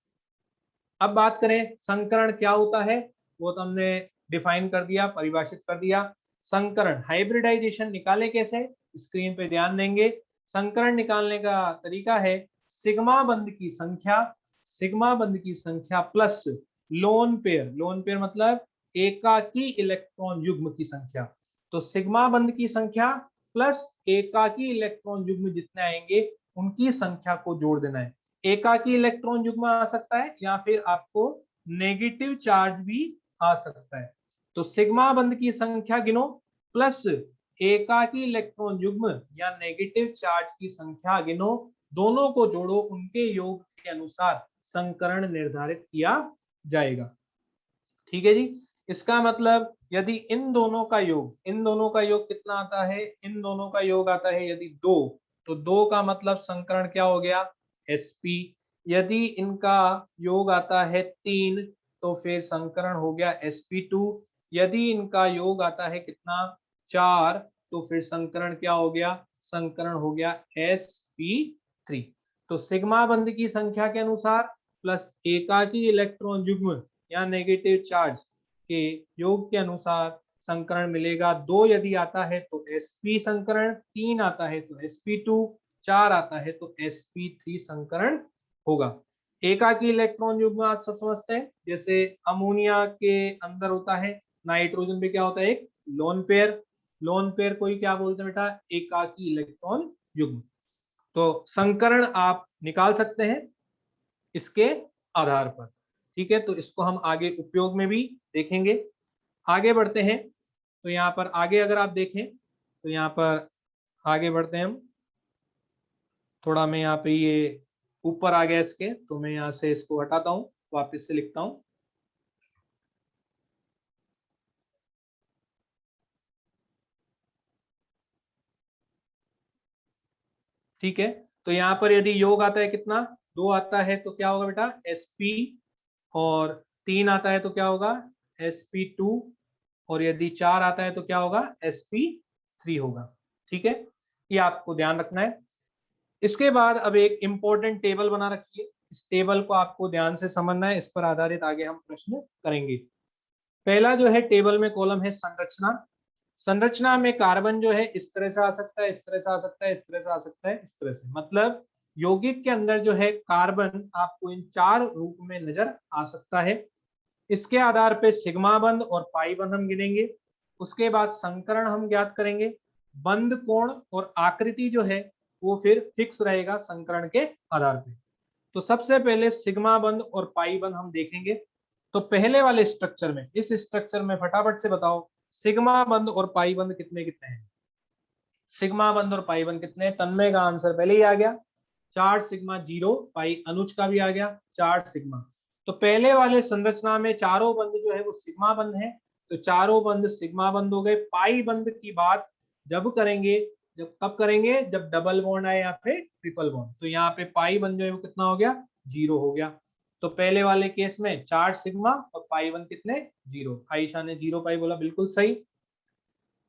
अब बात करें संकरण क्या होता है, वो तो हमने डिफाइन कर दिया, परिभाषित कर दिया। संकरण हाइब्रिडाइजेशन निकाले कैसे? स्क्रीन पे ध्यान देंगे। संकरण निकालने का तरीका है सिग्मा बंध की संख्या, सिग्मा बंध की संख्या plus lone pair, lone pair मतलब एकाकी इलेक्ट्रॉन युग्म की संख्या। तो सिग्मा बंध की संख्या प्लस एकाकी इलेक्ट्रॉन युग्म जितने आएंगे उनकी संख्या को जोड़ देना है। एकाकी इलेक्ट्रॉन युग्म आ सकता है या फिर आपको नेगेटिव चार्ज भी आ सकता है। तो सिग्मा बंध की संख्या गिनो प्लस एकाकी इलेक्ट्रॉन युग्म या नेगेटिव चार्ज की संख्या गिनो, दोनों को जोड़ो, उनके योग के अनुसार संकरण निर्धारित किया जाएगा। ठीक है जी। इसका मतलब यदि इन दोनों का योग, इन दोनों का योग कितना आता है? इन दोनों का योग आता है यदि 2, तो 2 का मतलब संकरण क्या हो गया? sp। यदि इनका योग आता है 3 तो फिर संकरण हो गया sp2। यदि इनका योग आता है कितना? 4 तो फिर संकरण क्या हो गया? संकरण हो गया sp3। तो सिग्मा बंध की संख्या के अनुसार प्लस एकाकी इलेक्ट्रॉन युग्म या नेगेटिव चार्ज के योग के अनुसार संकरण मिलेगा। 2 यदि आता है तो sp संकरण, 3 आता है तो sp2, 4 आता है तो sp3 संकरण होगा। एकाकी इलेक्ट्रॉन युग्म आप सब समझते हैं, जैसे अमोनिया के अंदर होता है, नाइट्रोजन पे क्या होता है? एक लोन पेयर। लोन पेयर को ही क्या बोलते हैं बेटा? एकाकी इलेक्ट्रॉन युग्म। तो संकरण आप निकाल सकते हैं इसके आधार पर। ठीक है, तो इसको हम आगे उपयोग में भी देखेंगे। आगे बढ़ते हैं, तो यहाँ पर आगे अगर आप देखें तो यहाँ पर आगे बढ़ते हैं हम। थोड़ा मैं यहाँ पे ये ऊपर आ गया इसके, तो मैं यहाँ से इसको हटाता हूँ, वापस से लिखता हूँ। ठीक है, तो यहाँ पर यदि योग आता है कितना? 2 आता है तो क्या होगा बेटा? sp। और 3 आता है तो क्या होगा? sp2। और यदि 4 आता है तो क्या होगा? sp3 होगा। ठीक है, ये आपको ध्यान रखना है। इसके बाद अब एक इंपॉर्टेंट टेबल बना रखिए, इस टेबल को आपको ध्यान से समझना है, इस पर आधारित आगे हम प्रश्न करेंगे। पहला जो है टेबल में कॉलम है संरचना। संरचना में कार्बन जो है इस तरह से आ सकता है, इस तरह से आ सकता है, इस तरह से आ सकता है, इस तरह से, मतलब यौगिक के अंदर जो है कार्बन आपको इन 4 रूप में नजर आ सकता है। इसके आधार पे सिग्मा बंध और पाई बंध हम गिनेंगे। उसके बाद संकरण हम ज्ञात करेंगे। बंध कोण और आकृति जो है वो फिर फिक्स रहेगा संकरण के आधार पे। तो सबसे पहले सिग्मा बंध और पाई बंध हम देखेंगे। तो पहले वाले स्ट्रक्चर में, इस स्ट्रक्चर में फटाफट से बताओ सिग्मा बंद और पाई बंद कितने कितने हैं? सिग्मा बंद और पाई बंद कितने? तन्मय का आंसर पहले ही आ गया, 4 सिग्मा 0 पाई। अनुज का भी आ गया 4 सिग्मा। तो पहले वाले संरचना में चारों बंद जो है वो सिग्मा बंद है, तो चारों बंद सिग्मा बंद हो गए। पाई बंद की बात जब करेंगे, जब कब करेंगे, जब डबल बॉन्ड आए या फिर ट्रिपल बॉन्ड। तो यहाँ पे पाई बंद जो है वो कितना हो गया? 0 हो गया। तो पहले वाले केस में 4 सिग्मा और पाई बंद कितने? 0। आयशा ने 0 पाई बोला, बिल्कुल सही।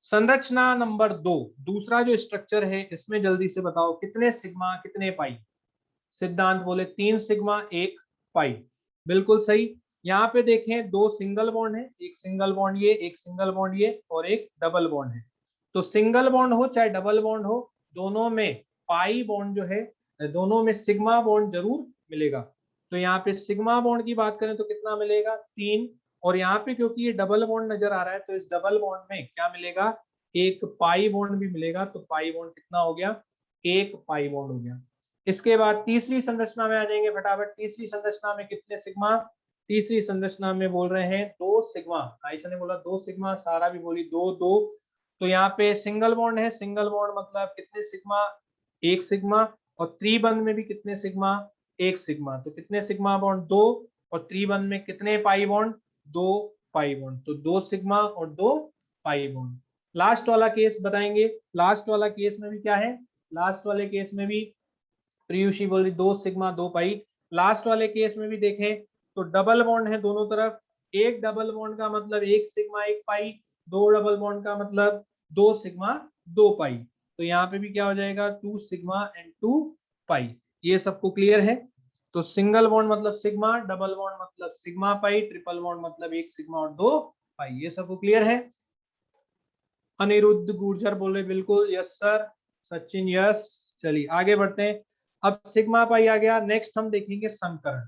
संरचना नंबर 2, दूसरा जो स्ट्रक्चर है इसमें जल्दी से बताओ कितने सिग्मा कितने पाई? सिद्धांत बोले 3 सिग्मा 1 पाई, बिल्कुल सही। यहाँ पे देखें दो सिंगल बॉन्ड है, एक सिंगल बॉन्ड ये, एक सिंगल बॉन्ड ये, और एक डबल बॉन्ड है। तो सिंगल बॉन्ड हो चाहे डबल बॉन्ड हो, दोनों में पाई बॉन्ड जो है, दोनों में सिग्मा बॉन्ड जरूर मिलेगा। तो यहाँ पे सिग्मा बॉन्ड की बात करें तो कितना मिलेगा? 3। और यहाँ पे क्योंकि ये डबल बॉन्ड नजर आ रहा है, तो इस डबल बॉन्ड में क्या मिलेगा? एक पाई बॉन्ड भी मिलेगा। तो पाई बॉन्ड कितना हो गया? 1 पाई बॉन्ड हो गया। इसके बाद तीसरी संरचना में आ जाएंगे फटाफट। तीसरी संरचना में कितने सिग्मा? तीसरी संरचना में बोल रहे हैं 2 सिग्मा। आयशा ने बोला 2 सिग्मा, सारा भी बोली 2 2। तो यहाँ पे सिंगल बॉन्ड है, सिंगल बॉन्ड मतलब कितने सिग्मा? 1 सिग्मा। और त्रिबंध में भी कितने सिग्मा? 1 सिग्मा। तो कितने सिग्मा बॉन्ड? 2। और त्रिबंध में कितने पाई बॉन्ड? 2 pi bond. तो 2 सिग्मा और 2 पाई बॉन्ड। लास्ट वाला केस बताएंगे। लास्ट वाला केस में भी क्या है? लास्ट वाले केस में भी प्रियुषी बोल रही 2 सिग्मा 2 पाई। लास्ट वाले केस में भी देखें तो डबल बॉन्ड है दोनों तरफ। एक डबल बॉन्ड का मतलब 1 सिग्मा 1 पाई, दो डबल बॉन्ड का मतलब 2 सिग्मा 2 पाई। तो यहाँ पे भी क्या हो जाएगा? 2 सिग्मा एंड 2 पाई। ये सबको क्लियर है? तो सिंगल बॉन्ड मतलब सिग्मा, डबल बॉन्ड मतलब सिग्मा पाई, ट्रिपल बॉन्ड मतलब 1 सिग्मा और 2 पाई। ये सबको क्लियर है? अनिरुद्ध गुर्जर बोले बिल्कुल यस सर। सचिन यस। चलिए आगे बढ़ते हैं। अब सिग्मा पाई आ गया। नेक्स्ट हम देखेंगे संकरण।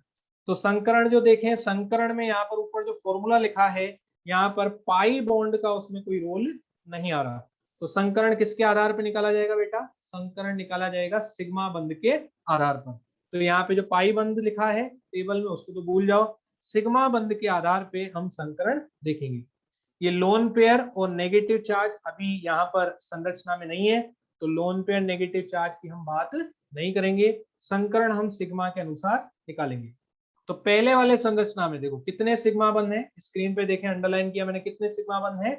तो संकरण जो देखें, संकरण में यहाँ पर ऊपर जो फॉर्मूला लिखा है, यहाँ पर पाई बॉन्ड का उसमें कोई रोल नहीं आ रहा। तो संकरण किसके आधार पर निकाला जाएगा बेटा? संकरण निकाला जाएगा सिग्मा बंध के आधार पर। तो यहाँ पे जो पाई बंध लिखा है टेबल में, उसको तो भूल जाओ। सिग्मा बंध के आधार पे हम संकरण देखेंगे। ये लोन पेयर और नेगेटिव चार्ज अभी यहाँ पर संरचना में नहीं है, तो लोन पेयर नेगेटिव चार्ज की हम बात नहीं करेंगे। संकरण हम सिग्मा के अनुसार निकालेंगे। तो पहले वाले संरचना में देखो कितने सिग्मा बंध है, स्क्रीन पे देखें, अंडरलाइन किया मैंने, कितने सिग्मा बंध है?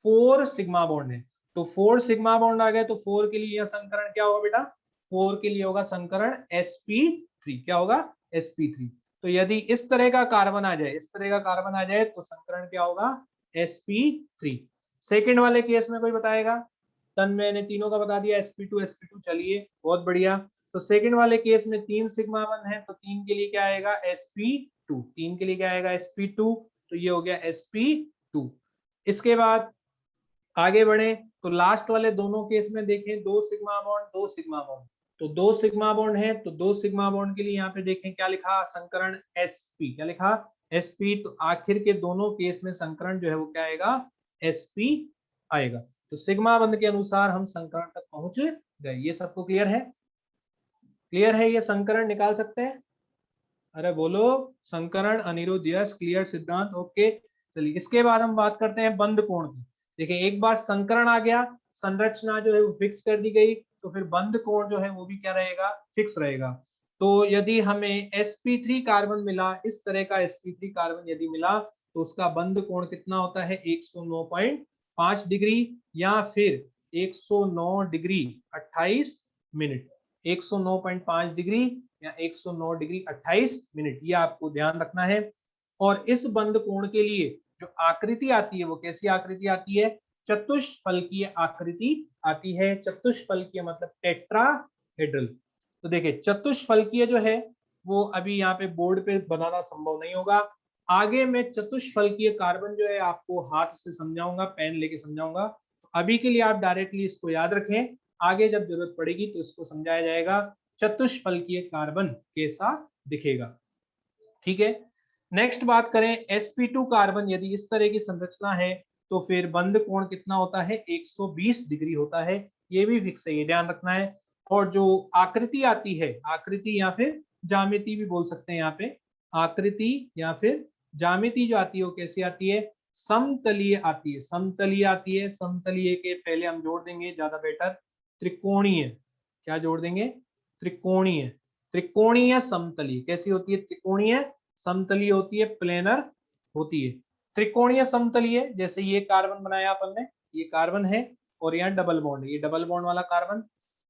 4 सिग्मा बॉन्ड है। तो 4 सिग्मा बॉन्ड आ गए, तो 4 के लिए यह संकरण क्या होगा बेटा? 4 के लिए होगा संकरण sp3। क्या होगा? sp3। तो यदि इस तरह का कार्बन आ जाए, इस तरह का कार्बन आ जाए, तो संकरण क्या होगा? sp3। सेकेंड वाले केस में कोई बताएगा? तन्मय ने तीनों का बता दिया, sp2 चलिए बहुत बढ़िया। तो सेकंड वाले केस में 3 सिग्मा वन है, तो 3 के लिए क्या आएगा? sp2। 3 के लिए क्या आएगा? sp2। तो ये हो गया sp2। इसके बाद आगे बढ़े तो लास्ट वाले दोनों केस में देखें 2 सिग्मा बॉन्ड 2 सिग्मा बॉन्ड। तो 2 सिग्मा बॉन्ड है, तो 2 सिग्मा बॉन्ड के लिए यहाँ पे देखें क्या लिखा? संकरण sp। क्या लिखा? sp। तो आखिर के दोनों केस में संकरण जो है वो क्या आएगा? sp आएगा। तो सिग्मा बंध के अनुसार हम संकरण तक पहुंच गए। ये सबको क्लियर है? क्लियर है? ये संकरण निकाल सकते हैं? अरे बोलो Sankaran. Anirudh yes, clear. Siddhant okay. चलिए इसके बाद हम बात करते हैं बंद कोण की। देखिए एक बार संकरण आ गया, संरचना जो है वो फिक्स कर दी गई, तो फिर बंद कोण जो है वो भी क्या रहेगा? फिक्स रहेगा। तो यदि हमें sp3 कार्बन मिला, इस तरह का sp3 कार्बन यदि मिला, तो उसका बंद कोण कितना होता है? 109.5 डिग्री या फिर 109 डिग्री 28 मिनट। 109.5 डिग्री या 109 डिग्री 28 मिनट, ये आपको ध्यान रखना है। और इस बंद कोण के लिए जो आकृति आती है वो कैसी आकृति आती है? चतुष्फलकीय आकृति आती है। चतुष्फलकीय मतलब टेट्राहेड्रल। तो देखिए चतुष्फलकीय जो है वो अभी यहाँ पे बोर्ड पे बनाना संभव नहीं होगा। आगे मैं चतुष्फलकीय कार्बन जो है आपको हाथ से समझाऊंगा, पेन लेके समझाऊंगा। तो अभी के लिए आप डायरेक्टली इसको याद रखें, आगे जब जरूरत पड़ेगी तो इसको समझाया जाएगा चतुष्फलकीय कार्बन कैसा दिखेगा। ठीक है, नेक्स्ट बात करें sp2 कार्बन, यदि इस तरह की संरचना है तो फिर बंद कोण कितना होता है? 120 डिग्री होता है। ये भी फिक्स है, ये ध्यान रखना है। और जो आकृति आती है, आकृति या फिर ज्यामिति भी बोल सकते हैं यहाँ पे, आकृति या फिर ज्यामिति जो आती है वो कैसी आती है? समतलीय आती है, समतलीय आती है। समतलीय के पहले हम जोड़ देंगे ज्यादा बेटर, त्रिकोणीय। क्या जोड़ देंगे? त्रिकोणीय। त्रिकोणीय समतलीय कैसी होती है? त्रिकोणीय समतलीय होती है, प्लेनर होती है। त्रिकोणीय समतलीय, जैसे ये कार्बन बनाया अपन ने, ये कार्बन है और यहाँ डबल बॉन्ड, ये डबल बॉन्ड वाला कार्बन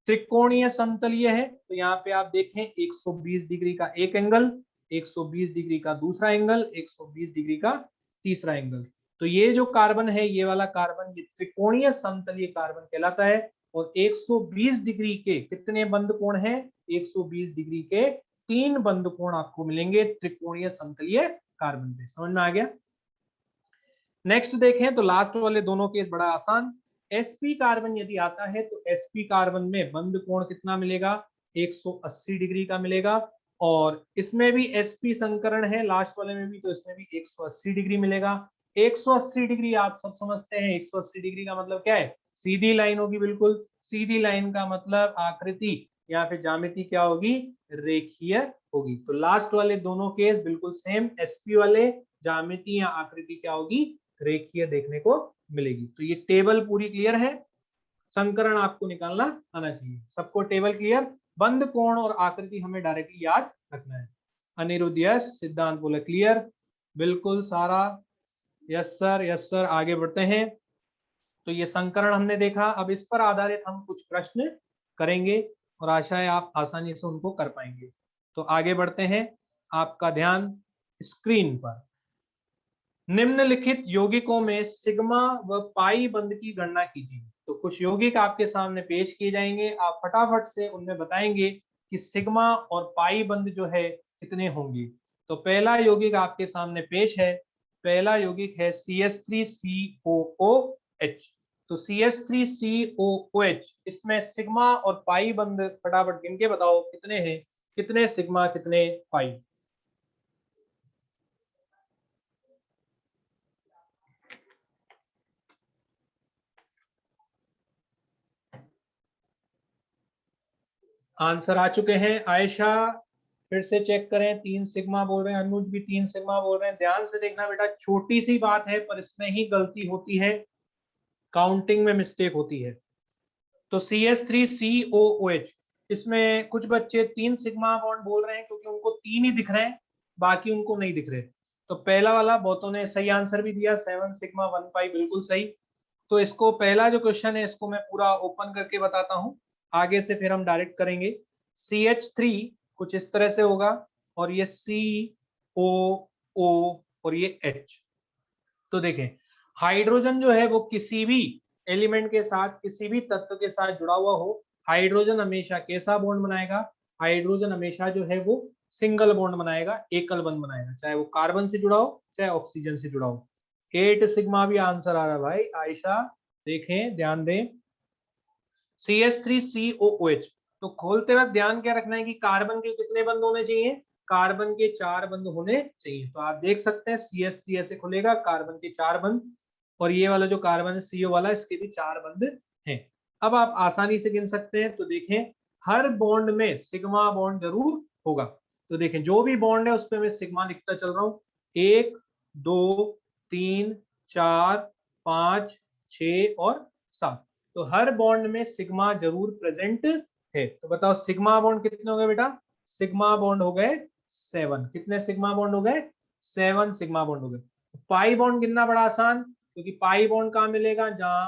त्रिकोणीय समतलीय है। तो यहाँ पे आप देखें 120 डिग्री का एक एंगल, 120 डिग्री का दूसरा एंगल, 120 डिग्री का तीसरा एंगल। तो ये जो कार्बन है, ये वाला कार्बन, ये त्रिकोणीय समतलीय कार्बन कहलाता है। और 120 डिग्री के कितने बंद कोण हैं? 120 डिग्री के 3 बंद कोण आपको मिलेंगे त्रिकोणीय समतलीय कार्बन पे। समझ में आ गया? नेक्स्ट देखें तो लास्ट वाले दोनों केस बड़ा आसान। sp कार्बन यदि आता है तो sp कार्बन में बंद कोण कितना मिलेगा? 180 डिग्री का मिलेगा। और इसमें भी sp संकरण है लास्ट वाले में भी, तो इसमें भी 180 डिग्री मिलेगा। 180 डिग्री आप सब समझते हैं, 180 डिग्री का मतलब क्या है? सीधी लाइन होगी, बिल्कुल सीधी लाइन का मतलब आकृति या फिर ज्यामिति क्या होगी? रेखीय होगी। तो लास्ट वाले दोनों केस बिल्कुल सेम, sp वाले ज्यामिति या आकृति क्या होगी? रेखीय देखने को मिलेगी। तो ये टेबल पूरी क्लियर है, संकरण आपको निकालना आना चाहिए। सबको टेबल क्लियर? बंद कोण और आकृति हमें डायरेक्टली याद रखना है। अनिरुद्ध यस, सिद्धांत बोले क्लियर, बिल्कुल सारा यस सर, यस सर। आगे बढ़ते हैं। तो ये संकरण हमने देखा, अब इस पर आधारित हम कुछ प्रश्न करेंगे और आशा है आप आसानी से उनको कर पाएंगे। तो आगे बढ़ते हैं, आपका ध्यान स्क्रीन पर। निम्नलिखित यौगिकों में सिग्मा व पाई बंध की गणना कीजिए। तो कुछ यौगिक आपके सामने पेश किए जाएंगे, आप फटाफट से उनमें बताएंगे कि सिग्मा और पाई बंध जो है कितने होंगे। तो पहला यौगिक आपके सामने पेश है, पहला यौगिक है CH3COOH। तो CH3COOH, इसमें सिग्मा और पाई बंध फटाफट गिन के बताओ कितने हैं, कितने सिग्मा कितने पाई। आंसर आ चुके हैं। आयशा फिर से चेक करें, 3 सिग्मा बोल रहे हैं, अनुज भी 3 सिग्मा बोल रहे हैं। ध्यान से देखना बेटा, छोटी सी बात है पर इसमें ही गलती होती है, काउंटिंग में मिस्टेक होती है। तो CH3COOH, इसमें कुछ बच्चे 3 सिग्मा बॉन्ड बोल रहे हैं क्योंकि उनको 3 ही दिख रहे हैं, बाकी उनको नहीं दिख रहे। तो पहला वाला बहुतों ने सही आंसर भी दिया, 7 सिग्मा 1 पाई, बिल्कुल सही। तो इसको पहला जो क्वेश्चन है इसको मैं पूरा ओपन करके बताता हूं, आगे से फिर हम डायरेक्ट करेंगे। CH3 कुछ इस तरह से होगा और ये COO और ये H। तो देखें, हाइड्रोजन जो है वो किसी भी एलिमेंट के साथ, किसी भी तत्व के साथ जुड़ा हुआ हो, हाइड्रोजन हमेशा कैसा बॉन्ड बनाएगा? हाइड्रोजन हमेशा जो है वो सिंगल बॉन्ड बनाएगा, एकल बंध बनाएगा, चाहे वो कार्बन से जुड़ा हो चाहे ऑक्सीजन से जुड़ा हो। 8 सिग्मा भी आंसर आ रहा है भाई। आयशा देखें, ध्यान दें, CH3COOH। तो खोलते वक्त ध्यान क्या रखना है कि कार्बन के कितने बंद होने चाहिए? कार्बन के 4 बंद होने चाहिए। तो आप देख सकते हैं CH3 ऐसे खुलेगा, कार्बन के 4 बंद, और ये वाला जो कार्बन है CO वाला, इसके भी 4 बंद हैं। अब आप आसानी से गिन सकते हैं। तो देखें, हर बॉन्ड में सिग्मा बॉन्ड जरूर होगा। तो देखें, जो भी बॉन्ड है उस पर मैं सिग्मा लिखता चल रहा हूं, 1 2 3 4 5 6 और 7। तो हर बॉन्ड में सिग्मा जरूर प्रेजेंट है। तो बताओ सिग्मा बॉन्ड कितने हो गए बेटा? सिग्मा बॉन्ड हो गए 7। कितने सिग्मा बॉन्ड हो गए? 7 सिग्मा बॉन्ड हो गए। पाई बॉन्ड गिनना बड़ा आसान, क्योंकि पाई बॉन्ड कहां मिलेगा? जहां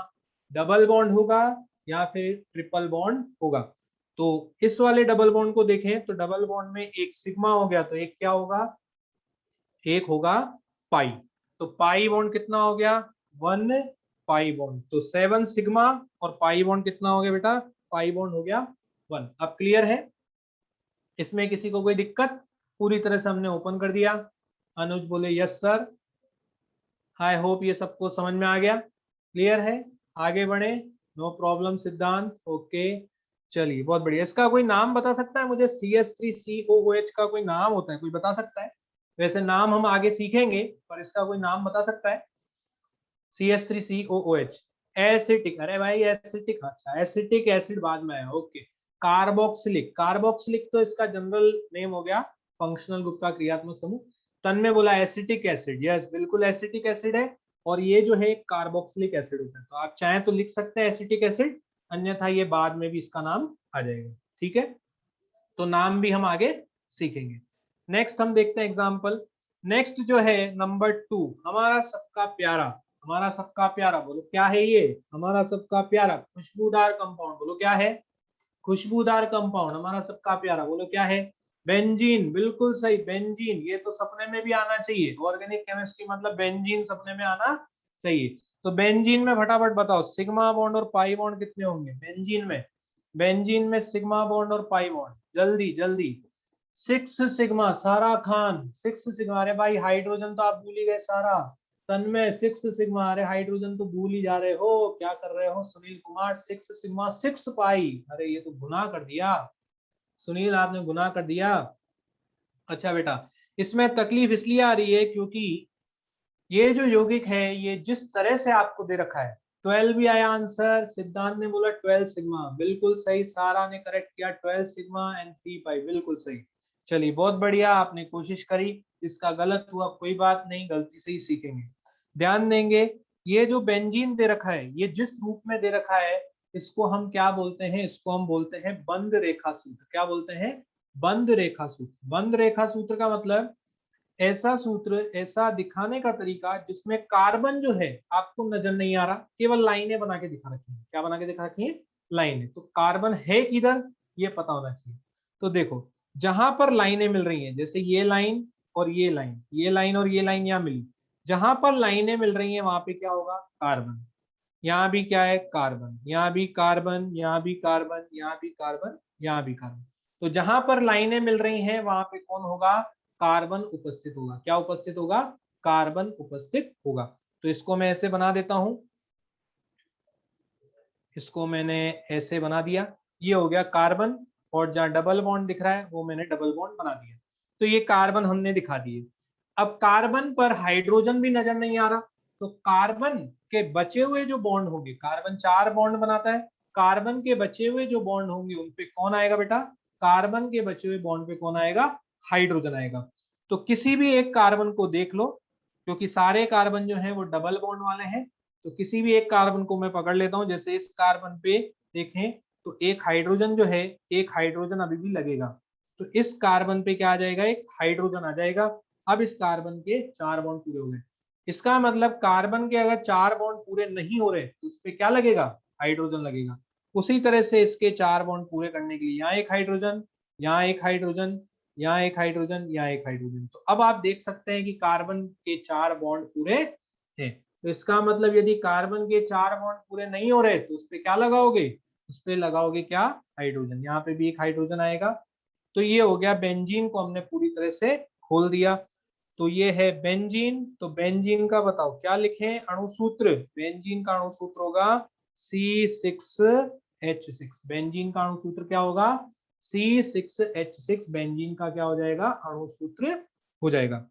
डबल बॉन्ड होगा या फिर ट्रिपल बॉन्ड होगा। तो इस वाले डबल बॉन्ड को देखें तो डबल बॉन्ड में एक सिग्मा हो गया, तो एक क्या होगा? एक होगा पाई। तो पाई बॉन्ड कितना हो गया? 1 पाई बॉन्ड। तो 7 सिग्मा और पाई बॉन्ड कितना हो गया बेटा? पाई बॉन्ड हो गया 1। अब क्लियर है? इसमें किसी को कोई दिक्कत? पूरी तरह से हमने ओपन कर दिया। अनुज बोले यस सर। आई होप ये सबको समझ में आ गया, क्लियर है? आगे बढ़े, नो प्रॉब्लम सिद्धांत, ओके। चलिए बहुत बढ़िया। इसका कोई नाम बता सकता है मुझे? CH3COOH का कोई नाम होता है, कोई बता सकता है? वैसे नाम हम आगे सीखेंगे, पर इसका कोई नाम बता सकता है? CH3COOH एसिटिक, अरे भाई एसिटिक, अच्छा एसिटिक एसिड बाद में आया, ओके। कार्बोक्सिलिक, कार्बोक्सिलिक तो इसका जनरल नेम हो गया, फंक्शनल ग्रुप का क्रियात्मक समूह। तन में बोला एसिटिक एसिड, यस बिल्कुल एसिटिक एसिड है। और ये जो है कार्बोक्सिलिक एसिड होता है। तो आप चाहें तो लिख सकते हैं एसिटिक एसिड, अन्यथा ये बाद में भी इसका नाम आ जाएगा। ठीक है, तो नाम भी हम आगे सीखेंगे। नेक्स्ट हम देखते हैं एग्जाम्पल। नेक्स्ट जो है नंबर 2, हमारा सबका प्यारा, हमारा सबका प्यारा, बोलो क्या है ये, हमारा सबका प्यारा खुशबूदार कंपाउंड, बोलो क्या है, खुशबूदार कंपाउंड हमारा सबका प्यारा, बोलो क्या है, बेंजीन। बिल्कुल सही, बेंजीन। ये तो सपने में भी आना चाहिए, ऑर्गेनिक केमिस्ट्री मतलब बेंजीन सपने में आना चाहिए। तो बेंजीन में फटाफट बताओ सिग्मा बॉन्ड और पाई बॉन्ड कितने होंगे बेंजीन में, बेंजीन में सिग्मा बॉन्ड और पाई बॉन्ड, जल्दी जल्दी। 6 सिग्मा, सारा खान 6 सिग्मा। अरे भाई हाइड्रोजन तो आप भूल ही गए सारा, तन्मय 6 सिग्मा। अरे हाइड्रोजन तो भूल ही जा रहे हो, क्या कर रहे हो सुनील कुमार, 6 सिग्मा 6 पाई। अरे ये तो गुनाह कर दिया सुनील, आपने गुनाह कर दिया। अच्छा बेटा, इसमें तकलीफ इसलिए आ रही है क्योंकि ये जो यौगिक है ये जिस तरह से आपको दे रखा है, 12 भी आया आंसर, सिद्धांत ने बोला 12 सिग्मा, बिल्कुल सही, सारा ने करेक्ट किया 12 सिग्मा एंड 3 पाई, बिल्कुल सही। चलिए बहुत बढ़िया, आपने कोशिश करी, इसका गलत हुआ कोई बात नहीं, गलती से ही सीखेंगे। ध्यान देंगे, ये जो बेंजीन दे रखा है ये जिस रूप में दे रखा है इसको हम क्या बोलते हैं, इसको हम बोलते हैं बंद रेखा सूत्र। क्या बोलते हैं, बंद रेखा सूत्र। बंद रेखा सूत्र का मतलब ऐसा सूत्र, ऐसा दिखाने का तरीका जिसमें कार्बन जो है आपको नजर नहीं आ रहा, केवल लाइनें बना के दिखा रखी है। क्या बना के दिखा रखी है, लाइनें। तो कार्बन है किधर ये पता होना चाहिए। तो देखो जहां पर लाइनें मिल रही हैं, जैसे ये लाइन और ये लाइन, ये लाइन और ये लाइन यहाँ मिली, जहां पर लाइनें मिल रही हैं वहां पे क्या होगा, कार्बन। यहाँ भी क्या है, कार्बन, यहाँ भी कार्बन, यहाँ भी कार्बन, यहाँ भी कार्बन, यहाँ भी कार्बन। तो जहां पर लाइनें मिल रही हैं वहां पे कौन होगा, कार्बन उपस्थित होगा। क्या उपस्थित होगा, कार्बन उपस्थित होगा। तो इसको मैं ऐसे बना देता हूं, इसको मैंने ऐसे बना दिया, ये हो गया कार्बन, और जहां डबल बॉन्ड दिख रहा है वो मैंने डबल बॉन्ड बना दिया। तो ये कार्बन हमने दिखा दिए। अब कार्बन पर हाइड्रोजन भी नजर नहीं आ रहा, तो कार्बन के बचे हुए जो बॉन्ड होंगे, कार्बन 4 बॉन्ड बनाता है, कार्बन के बचे हुए जो बॉन्ड होंगे उन पे कौन आएगा बेटा, कार्बन के बचे हुए बॉन्ड पे कौन आएगा, हाइड्रोजन आएगा। तो किसी भी एक कार्बन को देख लो, क्योंकि सारे कार्बन जो है वो डबल बॉन्ड वाले हैं, तो किसी भी एक कार्बन को मैं पकड़ लेता हूं, जैसे इस कार्बन पे देखें तो एक हाइड्रोजन जो है, एक हाइड्रोजन अभी भी लगेगा, तो इस कार्बन पे क्या आ जाएगा, एक हाइड्रोजन आ जाएगा। अब इस कार्बन के 4 बॉन्ड पूरे हो गए, इसका मतलब कार्बन के अगर 4 बॉन्ड पूरे नहीं हो रहे तो उस पे क्या लगेगा, हाइड्रोजन लगेगा। उसी तरह से इसके 4 बॉन्ड पूरे करने के लिए यहाँ एक हाइड्रोजन, यहाँ एक हाइड्रोजन, यहाँ एक हाइड्रोजन, यहाँ एक हाइड्रोजन। तो अब आप देख सकते हैं कि कार्बन के 4 बॉन्ड पूरे हैं। तो इसका मतलब यदि कार्बन के 4 बॉन्ड पूरे नहीं हो रहे तो उस पे क्या लगाओगे, उस पे लगाओगे क्या, हाइड्रोजन। यहाँ पे भी एक हाइड्रोजन आएगा। तो ये हो गया, बेंजीन को हमने पूरी तरह से खोल दिया। तो ये है बेंजीन। तो बेंजीन का बताओ क्या लिखें अणुसूत्र, बेंजीन का अणुसूत्र होगा C6H6। बेंजीन का अणुसूत्र क्या होगा, C6H6, बेंजीन का क्या हो जाएगा, अणुसूत्र हो जाएगा।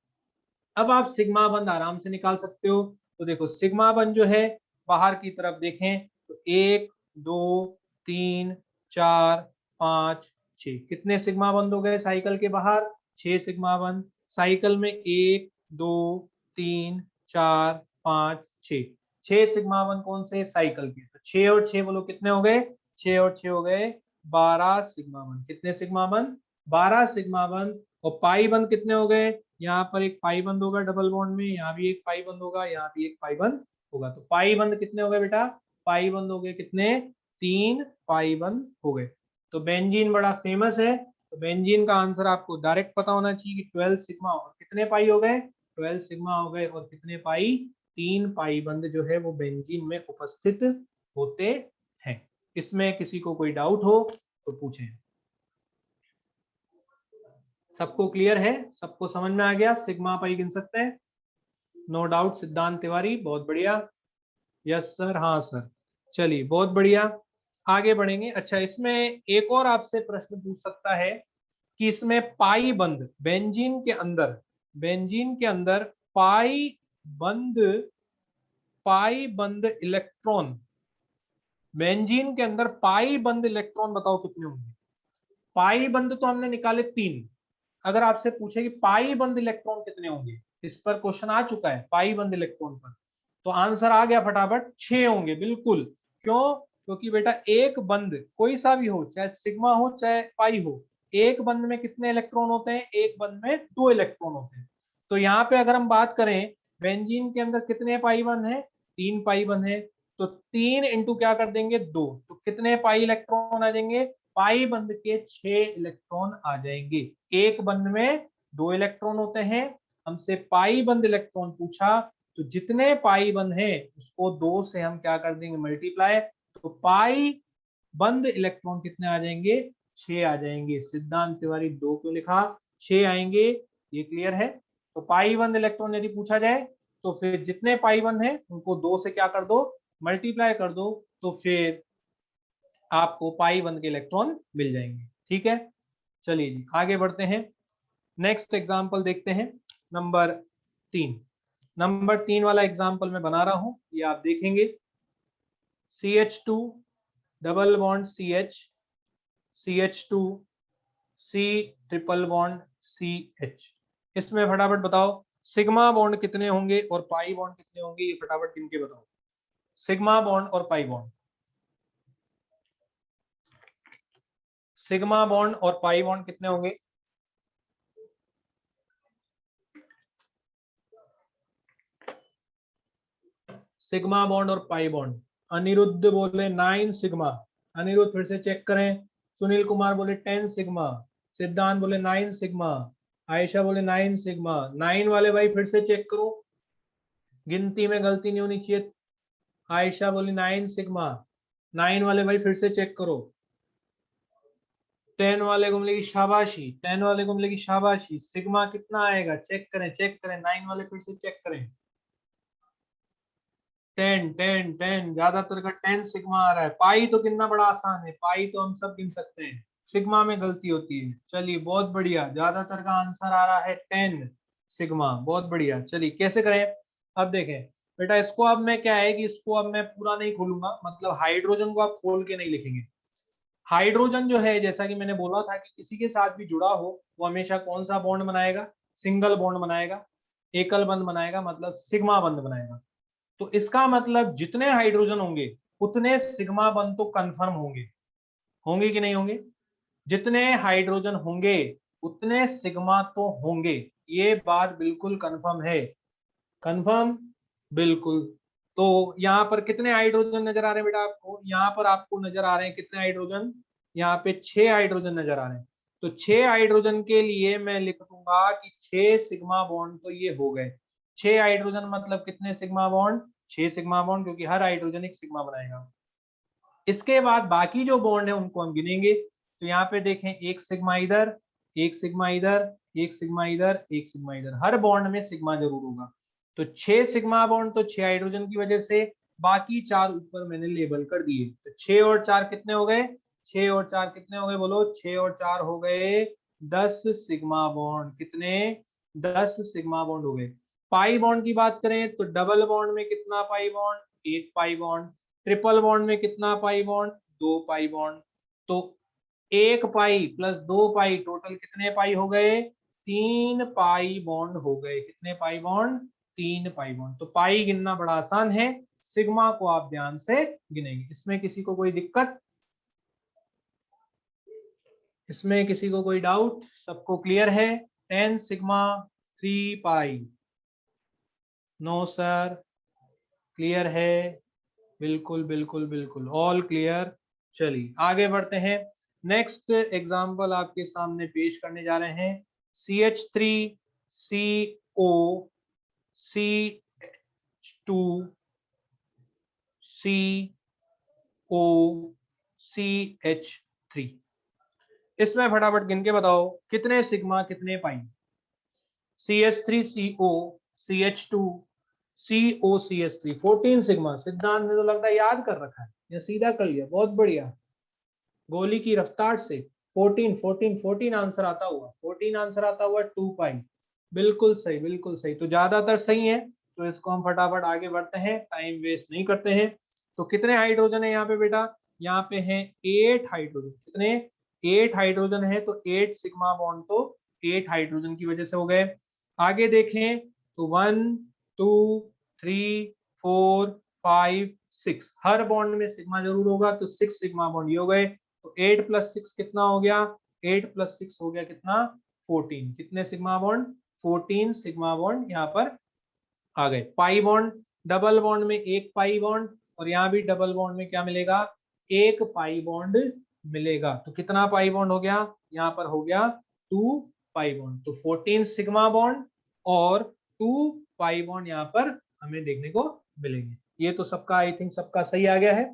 अब आप सिग्मा बंध आराम से निकाल सकते हो। तो देखो सिग्मा बंध जो है बाहर की तरफ देखें तो 1 2 3 4 5 6, कितने सिग्मा बंध हो गए साइकिल के बाहर, 6 सिग्मा बंध। साइकिल में 1 2 3 4 5 6, 6 सिग्मा बंध कौन से, साइकिल के। तो 6 और 6 बोलो कितने हो गए, 6 और 6 हो गए 12 सिग्मा बंध। कितने सिग्मा बंध, 12 सिग्मा बंध। और पाई बंध कितने हो गए, यहाँ पर एक पाई बंद होगा डबल बॉन्ड में, यहाँ भी एक पाई बंद होगा, यहाँ भी एक पाई बंद होगा। तो पाई बंद कितने हो गए बेटा, पाई बंद हो गए कितने, 3 पाई बंद हो गए। तो बेंजीन बड़ा फेमस है, तो बेंजीन का आंसर आपको डायरेक्ट पता होना चाहिए कि 12 सिग्मा, और कितने पाई हो गए, 12 सिग्मा हो गए, और कितने पाई, 3 पाई बंद जो है वो बेंजीन में उपस्थित होते हैं। इसमें किसी को कोई डाउट हो तो पूछें। सबको क्लियर है, सबको समझ में आ गया, सिग्मा पाई गिन सकते हैं, नो डाउट। सिद्धांत तिवारी बहुत बढ़िया, यस सर, हाँ सर। चलिए बहुत बढ़िया, आगे बढ़ेंगे। अच्छा इसमें एक और आपसे प्रश्न पूछ सकता है कि इसमें पाई बंद, बेंजीन के अंदर, बेंजीन के अंदर पाई बंद, पाई बंद इलेक्ट्रॉन, बेंजीन के अंदर पाई बंद इलेक्ट्रॉन बताओ कितने होंगे। पाई बंद तो हमने निकाले 3, अगर आपसे पूछे कि पाई बंद इलेक्ट्रॉन कितने होंगे, इस पर क्वेश्चन आ चुका है पाई बंद इलेक्ट्रॉन पर, तो आंसर आ गया फटाफट, 6 होंगे बिल्कुल। क्यों? क्योंकि बेटा एक बंद कोई सा भी हो, चाहे सिग्मा हो चाहे पाई हो, एक बंद में कितने इलेक्ट्रॉन होते हैं? एक बंद में 2 इलेक्ट्रॉन होते हैं। तो यहाँ पे अगर हम बात करें बेंजीन के अंदर कितने पाई बंद है? 3 पाई बंद है। तो 3 इंटू क्या कर देंगे? 2। तो कितने पाई इलेक्ट्रॉन आ जाएंगे? पाई बंद के 6 इलेक्ट्रॉन आ जाएंगे। एक बंद में 2 इलेक्ट्रॉन होते हैं, हमसे पाई बंद इलेक्ट्रॉन पूछा, तो जितने पाई बंद है उसको 2 से हम क्या कर देंगे? मल्टीप्लाई। तो पाई बंद इलेक्ट्रॉन कितने आ जाएंगे? 6 आ जाएंगे। सिद्धांत तिवारी 2 क्यों लिखा? 6 आएंगे। ये क्लियर है? तो पाई बंद इलेक्ट्रॉन यदि पूछा जाए तो फिर जितने पाई बंद है उनको 2 से क्या कर दो? मल्टीप्लाई कर दो। तो फिर आपको पाई बंद के इलेक्ट्रॉन मिल जाएंगे। ठीक है, चलिए जी आगे बढ़ते हैं। नेक्स्ट एग्जाम्पल देखते हैं, नंबर 3। नंबर 3 वाला एग्जाम्पल मैं बना रहा हूं, ये आप देखेंगे। CH2 double bond CH, CH2 C triple bond CH। इसमें फटाफट बताओ सिग्मा बॉन्ड कितने होंगे और पाई बॉन्ड कितने होंगे? ये फटाफट गिनके बताओ, सिग्मा बॉन्ड और पाई बॉन्ड। सिग्मा बॉन्ड और पाई बॉन्ड कितने होंगे? सिग्मा बॉन्ड और पाई बॉन्ड। अनिरुद्ध बोले 9 सिग्मा। अनिरुद्ध फिर से चेक करें। सुनील कुमार बोले 10 सिग्मा। सिद्धांत बोले 9 सिग्मा। आयशा बोले 9 सिग्मा। 9 वाले भाई फिर से चेक करो, गिनती में गलती नहीं होनी चाहिए। आयशा बोली 9 सिग्मा। 9 वाले भाई फिर से चेक करो। 10 वाले को मिलेगी शाबाशी, 10 वाले को मिलेगी शाबाशी। सिग्मा कितना आएगा? चेक करें चेक करें, 9 वाले फिर से चेक करें। 10 10 10, ज्यादातर का 10 सिग्मा आ रहा है। पाई तो कितना बड़ा आसान है, पाई तो हम सब गिन सकते हैं, सिग्मा में गलती होती है। चलिए बहुत बढ़िया, ज्यादातर का आंसर आ रहा है 10 सिग्मा, बहुत बढ़िया। चलिए कैसे करें अब देखें बेटा। इसको अब मैं क्या है कि इसको अब मैं पूरा नहीं खोलूंगा, मतलब हाइड्रोजन को आप खोल के नहीं लिखेंगे। हाइड्रोजन जो है, जैसा कि मैंने बोला था कि किसी के साथ भी जुड़ा हो वो हमेशा कौन सा बॉन्ड बनाएगा? सिंगल बॉन्ड बनाएगा, एकल बंध बनाएगा, मतलब सिग्मा बंध बनाएगा। तो इसका मतलब जितने हाइड्रोजन होंगे उतने सिग्मा बंध तो कंफर्म होंगे। होंगे कि नहीं होंगे? जितने हाइड्रोजन होंगे उतने सिग्मा तो होंगे, ये बात बिल्कुल कंफर्म है। कंफर्म, बिल्कुल। तो यहाँ पर कितने हाइड्रोजन नजर आ रहे हैं बेटा आपको? यहाँ पर आपको नजर आ रहे हैं कितने हाइड्रोजन? यहाँ पे 6 हाइड्रोजन नजर आ रहे हैं। तो 6 हाइड्रोजन के लिए मैं लिख दूंगा कि 6 सिग्मा बॉन्ड तो ये हो गए। 6 हाइड्रोजन मतलब कितने सिग्मा बॉन्ड? 6 सिग्मा बॉन्ड, क्योंकि हर हाइड्रोजन एक सिग्मा बनाएगा। इसके बाद बाकी जो बॉन्ड है उनको हम गिनेंगे। तो यहाँ पे देखें, एक सिग्मा इधर, एक सिग्मा इधर, एक सिग्मा इधर, एक सिग्मा इधर, हर बॉन्ड में सिग्मा जरूर होगा। तो 6 सिग्मा बॉन्ड तो 6 हाइड्रोजन की वजह से, बाकी 4 ऊपर मैंने लेबल कर दिए। तो 6 और 4 कितने हो गए? 6 और 4 कितने हो गए? बोलो, 6 और 4 हो गए 10 सिग्मा बॉन्ड। कितने? 10 सिग्मा बॉन्ड हो गए। पाई बॉन्ड की बात करें तो डबल बॉन्ड में कितना pi bond? 1 pi bond. Triple bond में कितना पाई बॉन्ड? 2 pi bond. तो 1 पाई प्लस 2 पाई, टोटल कितने पाई हो गए? 3 पाई बॉन्ड हो गए। कितने पाई बॉन्ड? 3 pi bond. तो पाई गिनना बड़ा आसान है, सिग्मा को आप ध्यान से गिनेंगे। इसमें किसी को कोई दिक्कत? इसमें किसी को कोई डाउट? सबको क्लियर है? 10 सिग्मा 3 पाई। नो सर, क्लियर है? बिल्कुल बिल्कुल बिल्कुल, ऑल क्लियर। चलिए आगे बढ़ते हैं। नेक्स्ट एग्जाम्पल आपके सामने पेश करने जा रहे हैं। CH3CO CH2COCH3। इसमें फटाफट गिन के बताओ कितने सिग्मा कितने पाई? CH3CO CH2 COCH3, 14 sigma. सिद्धांत ने तो लगता है याद कर रखा है या सीधा कर लिया, बहुत बढ़िया, गोली की रफ्तार से। 14 14 14 आंसर आता हुआ, 14 आंसर आता हुआ 2 पाई। बिल्कुल सही, बिल्कुल सही। तो ज्यादातर सही है, तो इसको हम फटाफट आगे बढ़ते हैं, टाइम वेस्ट नहीं करते हैं। तो कितने हाइड्रोजन है यहाँ पे बेटा? यहाँ पे है 8 हाइड्रोजन। कितने? 8 हाइड्रोजन है। तो 8 सिग्मा बॉन्ड तो 8 हाइड्रोजन की वजह से हो गए। आगे देखें तो 1 2 3 4 5 6, हर बॉन्ड में सिग्मा जरूर होगा, तो 6 सिग्मा बॉन्ड ये हो गए। तो 8 + 6 कितना हो गया? 8 + 6 हो गया कितना? 14। कितने सिग्मा बॉन्ड? 14 सिग्मा बॉन्ड यहाँ पर आ गए। पाई बॉन्ड, डबल बॉन्ड में एक पाई बॉन्ड, और यहाँ भी डबल बॉन्ड में क्या मिलेगा? एक पाई बॉन्ड मिलेगा। तो कितना पाई बॉन्ड हो गया? यहाँ पर हो गया 2 पाई बॉन्ड। तो 14 सिग्मा बॉन्ड और 2 पाई बॉन्ड यहाँ पर हमें देखने को मिलेंगे। ये तो सबका आई थिंक सबका सही आ गया है।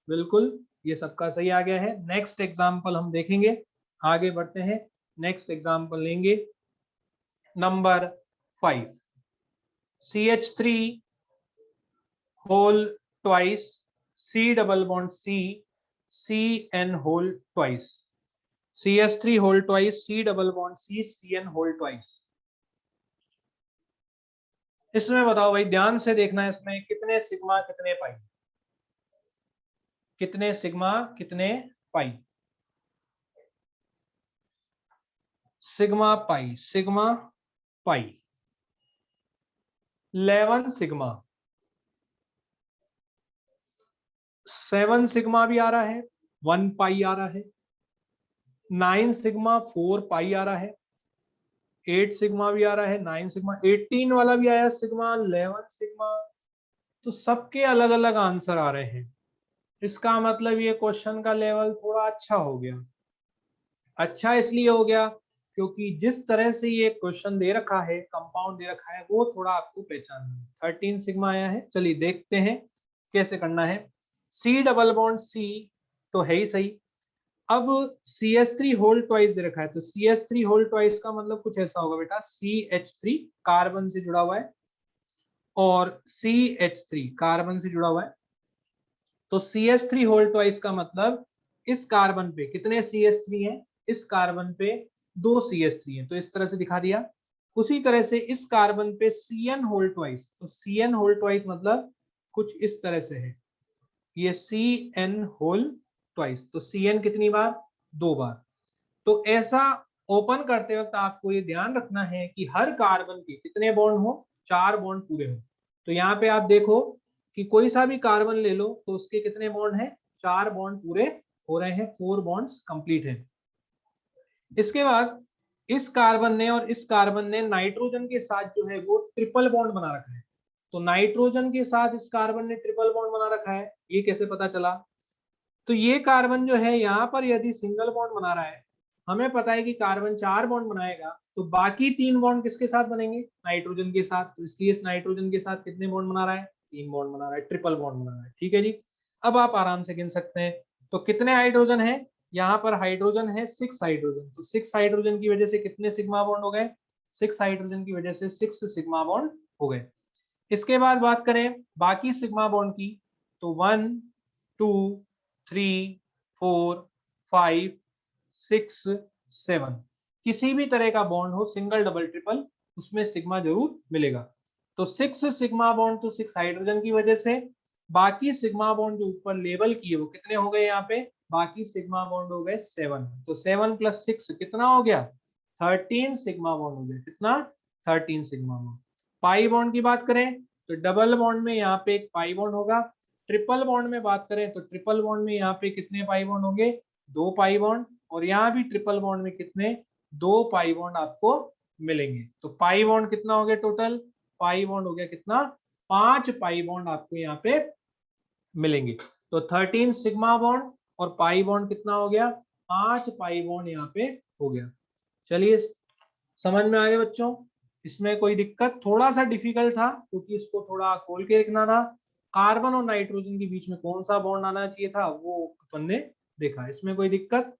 बिल्कुल ये सबका सही आ गया है। नेक्स्ट एग्जाम्पल हम देखेंगे, आगे बढ़ते हैं। नेक्स्ट एग्जाम्पल लेंगे number 5, CH3 whole twice, C double bond C, CN whole twice, CH3 whole twice, C double bond C, CN whole twice। इसमें बताओ भाई, ध्यान से देखना है, इसमें कितने सिग्मा कितने पाई, कितने सिग्मा कितने pi. Sigma pi, sigma pi 11 sigma, 7 sigma भी आ रहा है, 1 पाई आ रहा है, 9 सिग्मा 4 पाई आ रहा है, 8 सिग्मा भी आ रहा है, 9 सिग्मा, 18 वाला भी आया सिग्मा, 11 सिग्मा। तो सबके अलग अलग आंसर आ रहे हैं। इसका मतलब ये क्वेश्चन का लेवल थोड़ा अच्छा हो गया। अच्छा इसलिए हो गया क्योंकि जिस तरह से ये क्वेश्चन दे रखा है, कंपाउंड दे रखा है, वो थोड़ा आपको पहचानना है। 13 सिग्मा आया है, चलिए देखते हैं कैसे करना है। सी डबल बॉन्ड सी तो है ही सही। अब CH3 होल ट्वाइस दे रखा है, तो CH3 होल ट्वाइस का मतलब कुछ ऐसा होगा बेटा, CH3 कार्बन से जुड़ा हुआ है और CH3 कार्बन से जुड़ा हुआ है। तो CH3 होल ट्वाइस का मतलब इस कार्बन पे कितने CH3 हैं? इस कार्बन पे 2 CH3 हैं, तो इस तरह से दिखा दिया। उसी तरह से इस कार्बन पे CN होल ट्वाइस, तो CN होल ट्वाइस मतलब कुछ इस तरह से है, ये CN होल ट्वाइस। तो CN कितनी बार? 2 बार। तो ऐसा ओपन करते वक्त आपको ये ध्यान रखना है कि हर कार्बन के कितने बॉन्ड हो? 4 बॉन्ड पूरे हो। तो यहाँ पे आप देखो कि कोई सा भी कार्बन ले लो तो उसके कितने बॉन्ड हैं? 4 बॉन्ड पूरे हो रहे हैं, 4 बॉन्ड्स कंप्लीट है। इसके बाद इस कार्बन ने और इस कार्बन ने नाइट्रोजन के साथ जो है वो ट्रिपल बॉन्ड बना रखा है। तो नाइट्रोजन के साथ इस कार्बन ने ट्रिपल बॉन्ड बना रखा है, ये कैसे पता चला? तो ये कार्बन जो है यहाँ पर यदि सिंगल बॉन्ड बना रहा है, हमें पता है कि कार्बन 4 बॉन्ड बनाएगा, तो बाकी 3 बॉन्ड किसके साथ बनेंगे? नाइट्रोजन के साथ। तो इसलिए इस नाइट्रोजन के साथ कितने बॉन्ड बना रहा है? 3 बॉन्ड बना रहा है, ट्रिपल बॉन्ड बना रहा है। ठीक है जी, अब आप आराम से गिन सकते हैं। तो कितने हाइड्रोजन है यहाँ पर? हाइड्रोजन है 6 हाइड्रोजन। तो 6 हाइड्रोजन की वजह से कितने सिग्मा बॉन्ड हो गए? 6 हाइड्रोजन की वजह से 6 सिग्मा बॉन्ड हो गए। इसके बाद बात करें बाकी सिग्मा बॉन्ड की, तो 1 2 3 4 5 6 7, किसी भी तरह का बॉन्ड हो, सिंगल डबल ट्रिपल, उसमें सिग्मा जरूर मिलेगा। तो 6 सिग्मा बॉन्ड तो 6 हाइड्रोजन की वजह से। बाकी सिग्मा बॉन्ड जो ऊपर लेबल किए वो कितने हो गए? यहाँ पे बाकी सिग्मा बॉन्ड हो गए 7। तो 7 + 6 कितना हो गया? 13 सिग्मा बॉन्ड हो गया। कितना? 13 सिग्मा बॉन्ड। पाई बॉन्ड की बात करें तो डबल बॉन्ड में यहाँ पे एक पाई बॉन्ड होगा। ट्रिपल बॉन्ड में बात करें तो ट्रिपल बॉन्ड में यहाँ पे कितने पाई बॉन्ड होंगे? 2 पाई बॉन्ड। और यहाँ भी ट्रिपल बॉन्ड में कितने? 2 पाई बॉन्ड आपको मिलेंगे। तो पाई बॉन्ड कितना हो गया टोटल? पाई बॉन्ड हो गया कितना? 5 पाई बॉन्ड आपको यहाँ पे मिलेंगे। तो 13 सिग्मा बॉन्ड और पाई बॉन्ड कितना हो गया? 5 पाई बॉन्ड यहाँ पे हो गया। चलिए समझ में आ गया बच्चों? इसमें कोई दिक्कत? थोड़ा सा डिफिकल्ट था क्योंकि इसको थोड़ा खोल के रखना था। कार्बन और नाइट्रोजन के बीच में कौन सा बॉन्ड आना चाहिए था वो अपन ने देखा। इसमें कोई दिक्कत?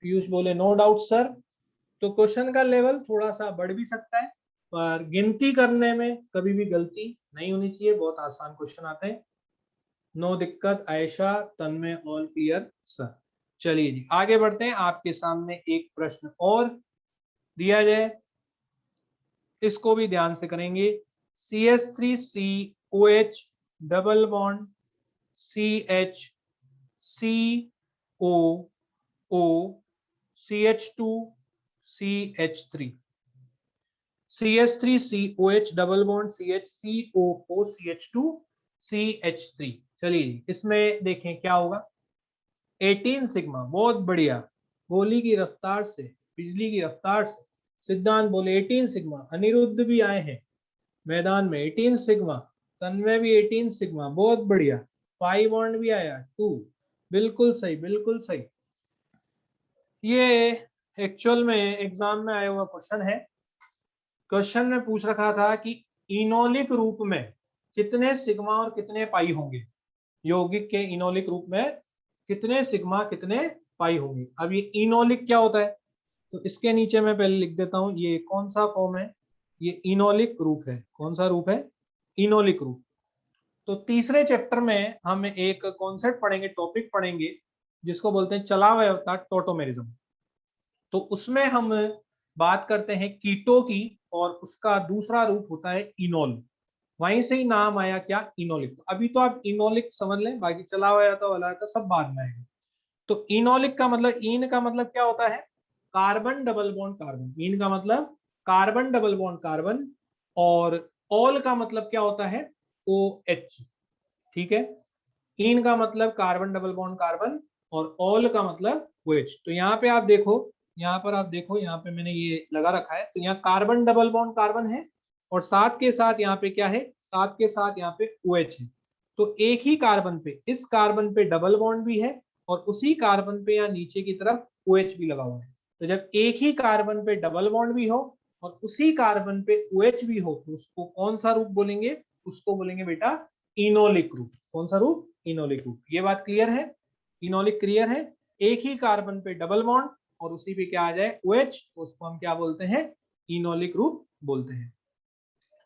पीयूष बोले नो डाउट सर। तो क्वेश्चन का लेवल थोड़ा सा बढ़ भी सकता है, पर गिनती करने में कभी भी गलती नहीं होनी चाहिए। बहुत आसान क्वेश्चन आते हैं, नो दिक्कत। आयशा, तन्मय, ऑल क्लियर सर। चलिए जी आगे बढ़ते हैं। आपके सामने एक प्रश्न और दिया जाए, इसको भी ध्यान से करेंगे। CH3COH double bond CH COO CH2 CH3, CH3COH double bond CH COO CH2 CH3। चलिए इसमें देखें क्या होगा। 18 सिग्मा, बहुत बढ़िया, गोली की रफ्तार से, बिजली की रफ्तार से सिद्धांत बोले 18 सिग्मा। अनिरुद्ध भी आए हैं मैदान में, 18 सिग्मा। तन्मय भी 18 सिग्मा, बहुत बढ़िया। 5 बॉन्ड भी आया 2, बिल्कुल सही, बिल्कुल सही। ये एक्चुअल में एग्जाम में आया हुआ क्वेश्चन है। क्वेश्चन में पूछ रखा था कि इनोलिक रूप में कितने सिग्मा और कितने पाई होंगे। यौगिक के इनोलिक रूप में कितने सिग्मा कितने पाई होंगे। अब ये इनोलिक क्या होता है, तो इसके नीचे मैं पहले लिख देता हूं ये कौन सा फॉर्म है। ये इनोलिक रूप है। कौन सा रूप है? इनोलिक रूप। तो तीसरे चैप्टर में हम एक कॉन्सेप्ट पढ़ेंगे, टॉपिक पढ़ेंगे, जिसको बोलते हैं चलावयवता, टोटोमेरिज्म। तो उसमें हम बात करते हैं कीटो की, और उसका दूसरा रूप होता है इनोल। वहीं से ही नाम आया क्या? इनोलिक। तो अभी तो आप इनोलिक समझ लें, बाकी चलावयवता वाला तो सब बाद में आएगा। तो इनोलिक का मतलब, इन का मतलब क्या होता है? Carbon double bond carbon. Ene का मतलब कार्बन डबल बॉन्ड कार्बन, और ऑल का मतलब क्या होता है? OH। ठीक है, इन का मतलब कार्बन डबल बॉन्ड कार्बन, और ऑल का मतलब OH। तो यहाँ पे आप देखो, यहाँ पर आप देखो, यहाँ पे मैंने ये लगा रखा है। तो यहाँ कार्बन डबल बॉन्ड कार्बन है, और साथ के साथ यहाँ पे क्या है? साथ के साथ यहाँ पे OH है। तो एक ही कार्बन पे, इस कार्बन पे डबल बॉन्ड भी है, और उसी कार्बन पे या नीचे की तरफ OH भी लगा हुआ है। तो जब एक ही कार्बन पे डबल बॉन्ड भी हो और उसी कार्बन पे OH भी हो, तो उसको कौन सा रूप बोलेंगे? उसको बोलेंगे बेटा इनोलिक रूप। कौन सा रूप? इनोलिक रूप। ये बात क्लियर है? इनोलिक क्लियर है? एक ही कार्बन पे डबल बॉन्ड और उसी पे क्या आ जाए? OH, तो उसको हम क्या बोलते हैं? इनोलिक रूप बोलते हैं।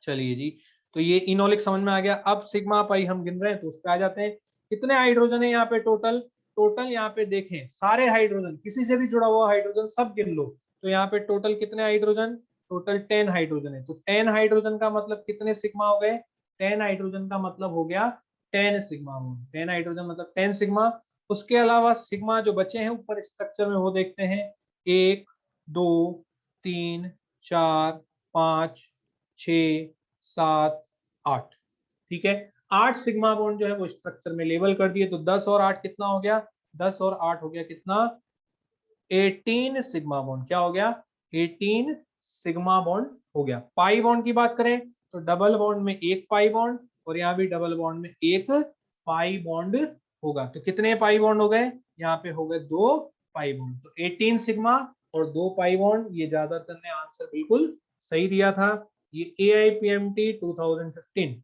चलिए जी, तो ये इनोलिक समझ में आ गया। अब सिग्मा पाई हम गिन रहे हैं, तो उस पे आ जाते हैं। कितने हाइड्रोजन है यहाँ पे टोटल? टोटल यहाँ पे देखें, सारे हाइड्रोजन, किसी से भी जुड़ा हुआ हाइड्रोजन सब गिन लो। तो यहाँ पे टोटल कितने हाइड्रोजन? टोटल 10 हाइड्रोजन है। तो 10 हाइड्रोजन का मतलब कितने सिग्मा हो गए? 10 हाइड्रोजन का मतलब हो गया 10 सिग्मा। 10 हाइड्रोजन मतलब 10 सिग्मा। उसके अलावा सिग्मा जो बचे हैं ऊपर स्ट्रक्चर में, वो देखते हैं। 1 2 3 4 5 6 7 8। ठीक है, 8 सिग्मा बॉन्ड जो है वो स्ट्रक्चर में लेबल कर दिए। तो 10 और 8 कितना हो गया? 10 और 8 हो गया कितना? 18 सिग्मा बॉन्ड। क्या हो गया? 18 सिग्मा बॉन्ड हो गया। पाई बॉन्ड की बात करें तो डबल बॉन्ड में एक पाई बॉन्ड, और यहाँ भी डबल बॉन्ड में एक पाई बॉन्ड होगा। तो कितने पाई बॉन्ड हो गए? यहाँ पे हो गए 2 पाई बॉन्ड। तो 18 सिग्मा और 2 पाई बॉन्ड। ये ज्यादातर ने आंसर बिल्कुल सही दिया था। ये AIPMT 2015,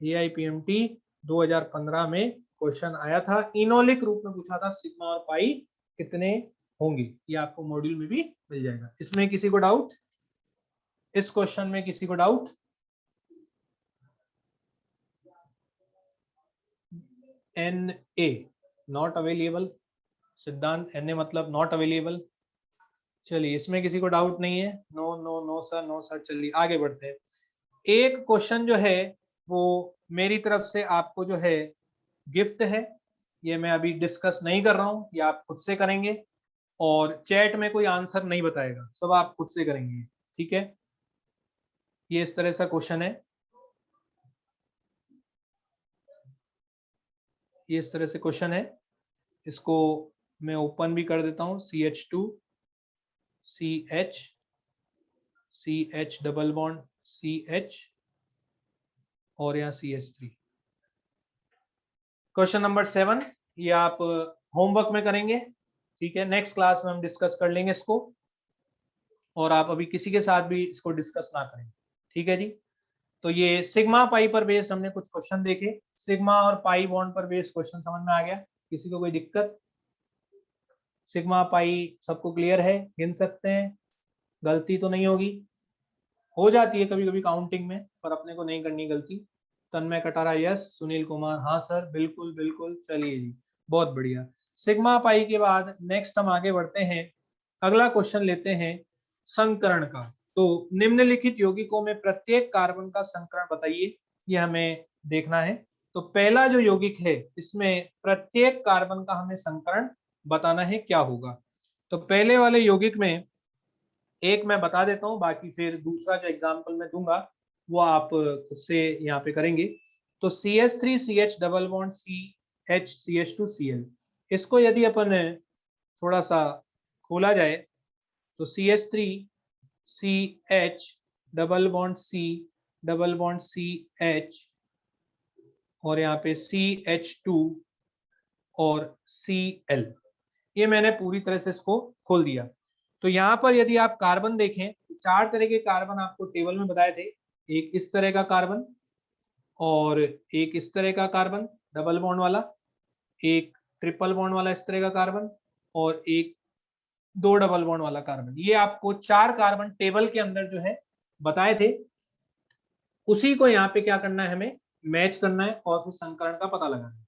AIPMT 2015 में क्वेश्चन आया था। इनोलिक रूप में पूछा था सिग्मा और पाई कितने होंगे। ये आपको मॉड्यूल में भी मिल जाएगा। इसमें किसी को डाउट? इस क्वेश्चन में किसी को doubt? NA not available. Siddhant NA मतलब नॉट अवेलेबल। चलिए इसमें किसी को डाउट नहीं है? No no no sir, no sir. चलिए आगे बढ़ते हैं। एक क्वेश्चन जो है वो मेरी तरफ से आपको जो है गिफ्ट है। ये मैं अभी डिस्कस नहीं कर रहा हूं, ये आप खुद से करेंगे, और चैट में कोई आंसर नहीं बताएगा, सब आप खुद से करेंगे। ठीक है, ये इस तरह से क्वेश्चन है। ये इस तरह से क्वेश्चन है। इसको मैं ओपन भी कर देता हूं। CH2 CH CH double bond CH, और यहाँ CH3। क्वेश्चन नंबर 7, ये आप होमवर्क में करेंगे। ठीक है, नेक्स्ट क्लास में हम डिस्कस कर लेंगे इसको, और आप अभी किसी के साथ भी इसको डिस्कस ना करें। ठीक है जी। तो ये सिग्मा पाई पर बेस्ड हमने कुछ क्वेश्चन देखे। सिग्मा और पाई बॉन्ड पर बेस्ड क्वेश्चन समझ में आ गया? किसी को कोई दिक्कत? सिग्मा पाई सबको क्लियर है? गिन सकते हैं? गलती तो नहीं होगी? हो जाती है कभी कभी काउंटिंग में, पर अपने को नहीं करनी गलती। तन्मय कटारा यस। सुनील कुमार हाँ सर, बिल्कुल बिल्कुल। चलिए जी, बहुत बढ़िया। सिग्मा पाई के बाद नेक्स्ट हम आगे बढ़ते हैं। अगला क्वेश्चन लेते हैं संकरण का। तो निम्नलिखित यौगिकों में प्रत्येक कार्बन का संकरण बताइए, ये हमें देखना है। तो पहला जो यौगिक है, इसमें प्रत्येक कार्बन का हमें संकरण बताना है, क्या होगा। तो पहले वाले यौगिक में एक मैं बता देता हूं, बाकी फिर दूसरा जो एग्जाम्पल मैं दूंगा वो आप खुद से यहाँ पे करेंगे। तो CH3CH डबल बॉन्ड CH2Cl, इसको यदि अपन थोड़ा सा खोला जाए तो CH3CH double bond C double bond CH और यहाँ पे CH2 और Cl, ये मैंने पूरी तरह से इसको खोल दिया। तो यहाँ पर यदि आप कार्बन देखें तो 4 तरह के कार्बन आपको टेबल में बताए थे। एक इस तरह का कार्बन, और एक इस तरह का कार्बन डबल बॉन्ड वाला, एक ट्रिपल बॉन्ड वाला इस तरह का कार्बन, और एक 2 डबल बॉन्ड वाला कार्बन। ये आपको 4 कार्बन टेबल के अंदर जो है बताए थे। उसी को यहाँ पे क्या करना है, हमें मैच करना है और फिर संकरण का पता लगाना है।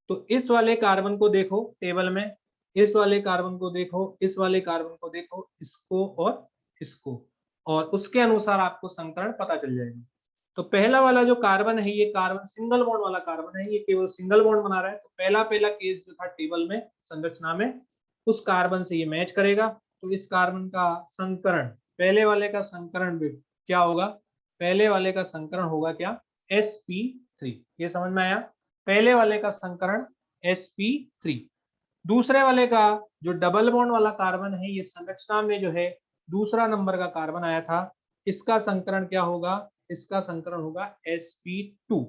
तो इस वाले कार्बन को देखो टेबल में, इस वाले कार्बन को देखो, इस वाले कार्बन को देखो, इसको और इसको, और उसके अनुसार आपको संकरण पता चल जाएगा। तो पहला वाला जो कार्बन है, ये कार्बन सिंगल बॉन्ड वाला कार्बन है, ये केवल सिंगल बॉन्ड बना रहा है। तो पहला पहला केस जो था टेबल में संरचना में, उस कार्बन से ये मैच करेगा। तो इस कार्बन का संकरण, पहले वाले का संकरण क्या होगा, पहले वाले का संकरण होगा क्या, sp3। ये समझ में आया, पहले वाले का संकरण sp3। दूसरे वाले का जो डबल बॉन्ड वाला कार्बन है, ये संरचना में जो है दूसरा नंबर का कार्बन आया था, इसका संकरण क्या होगा, इसका संकरण होगा sp2।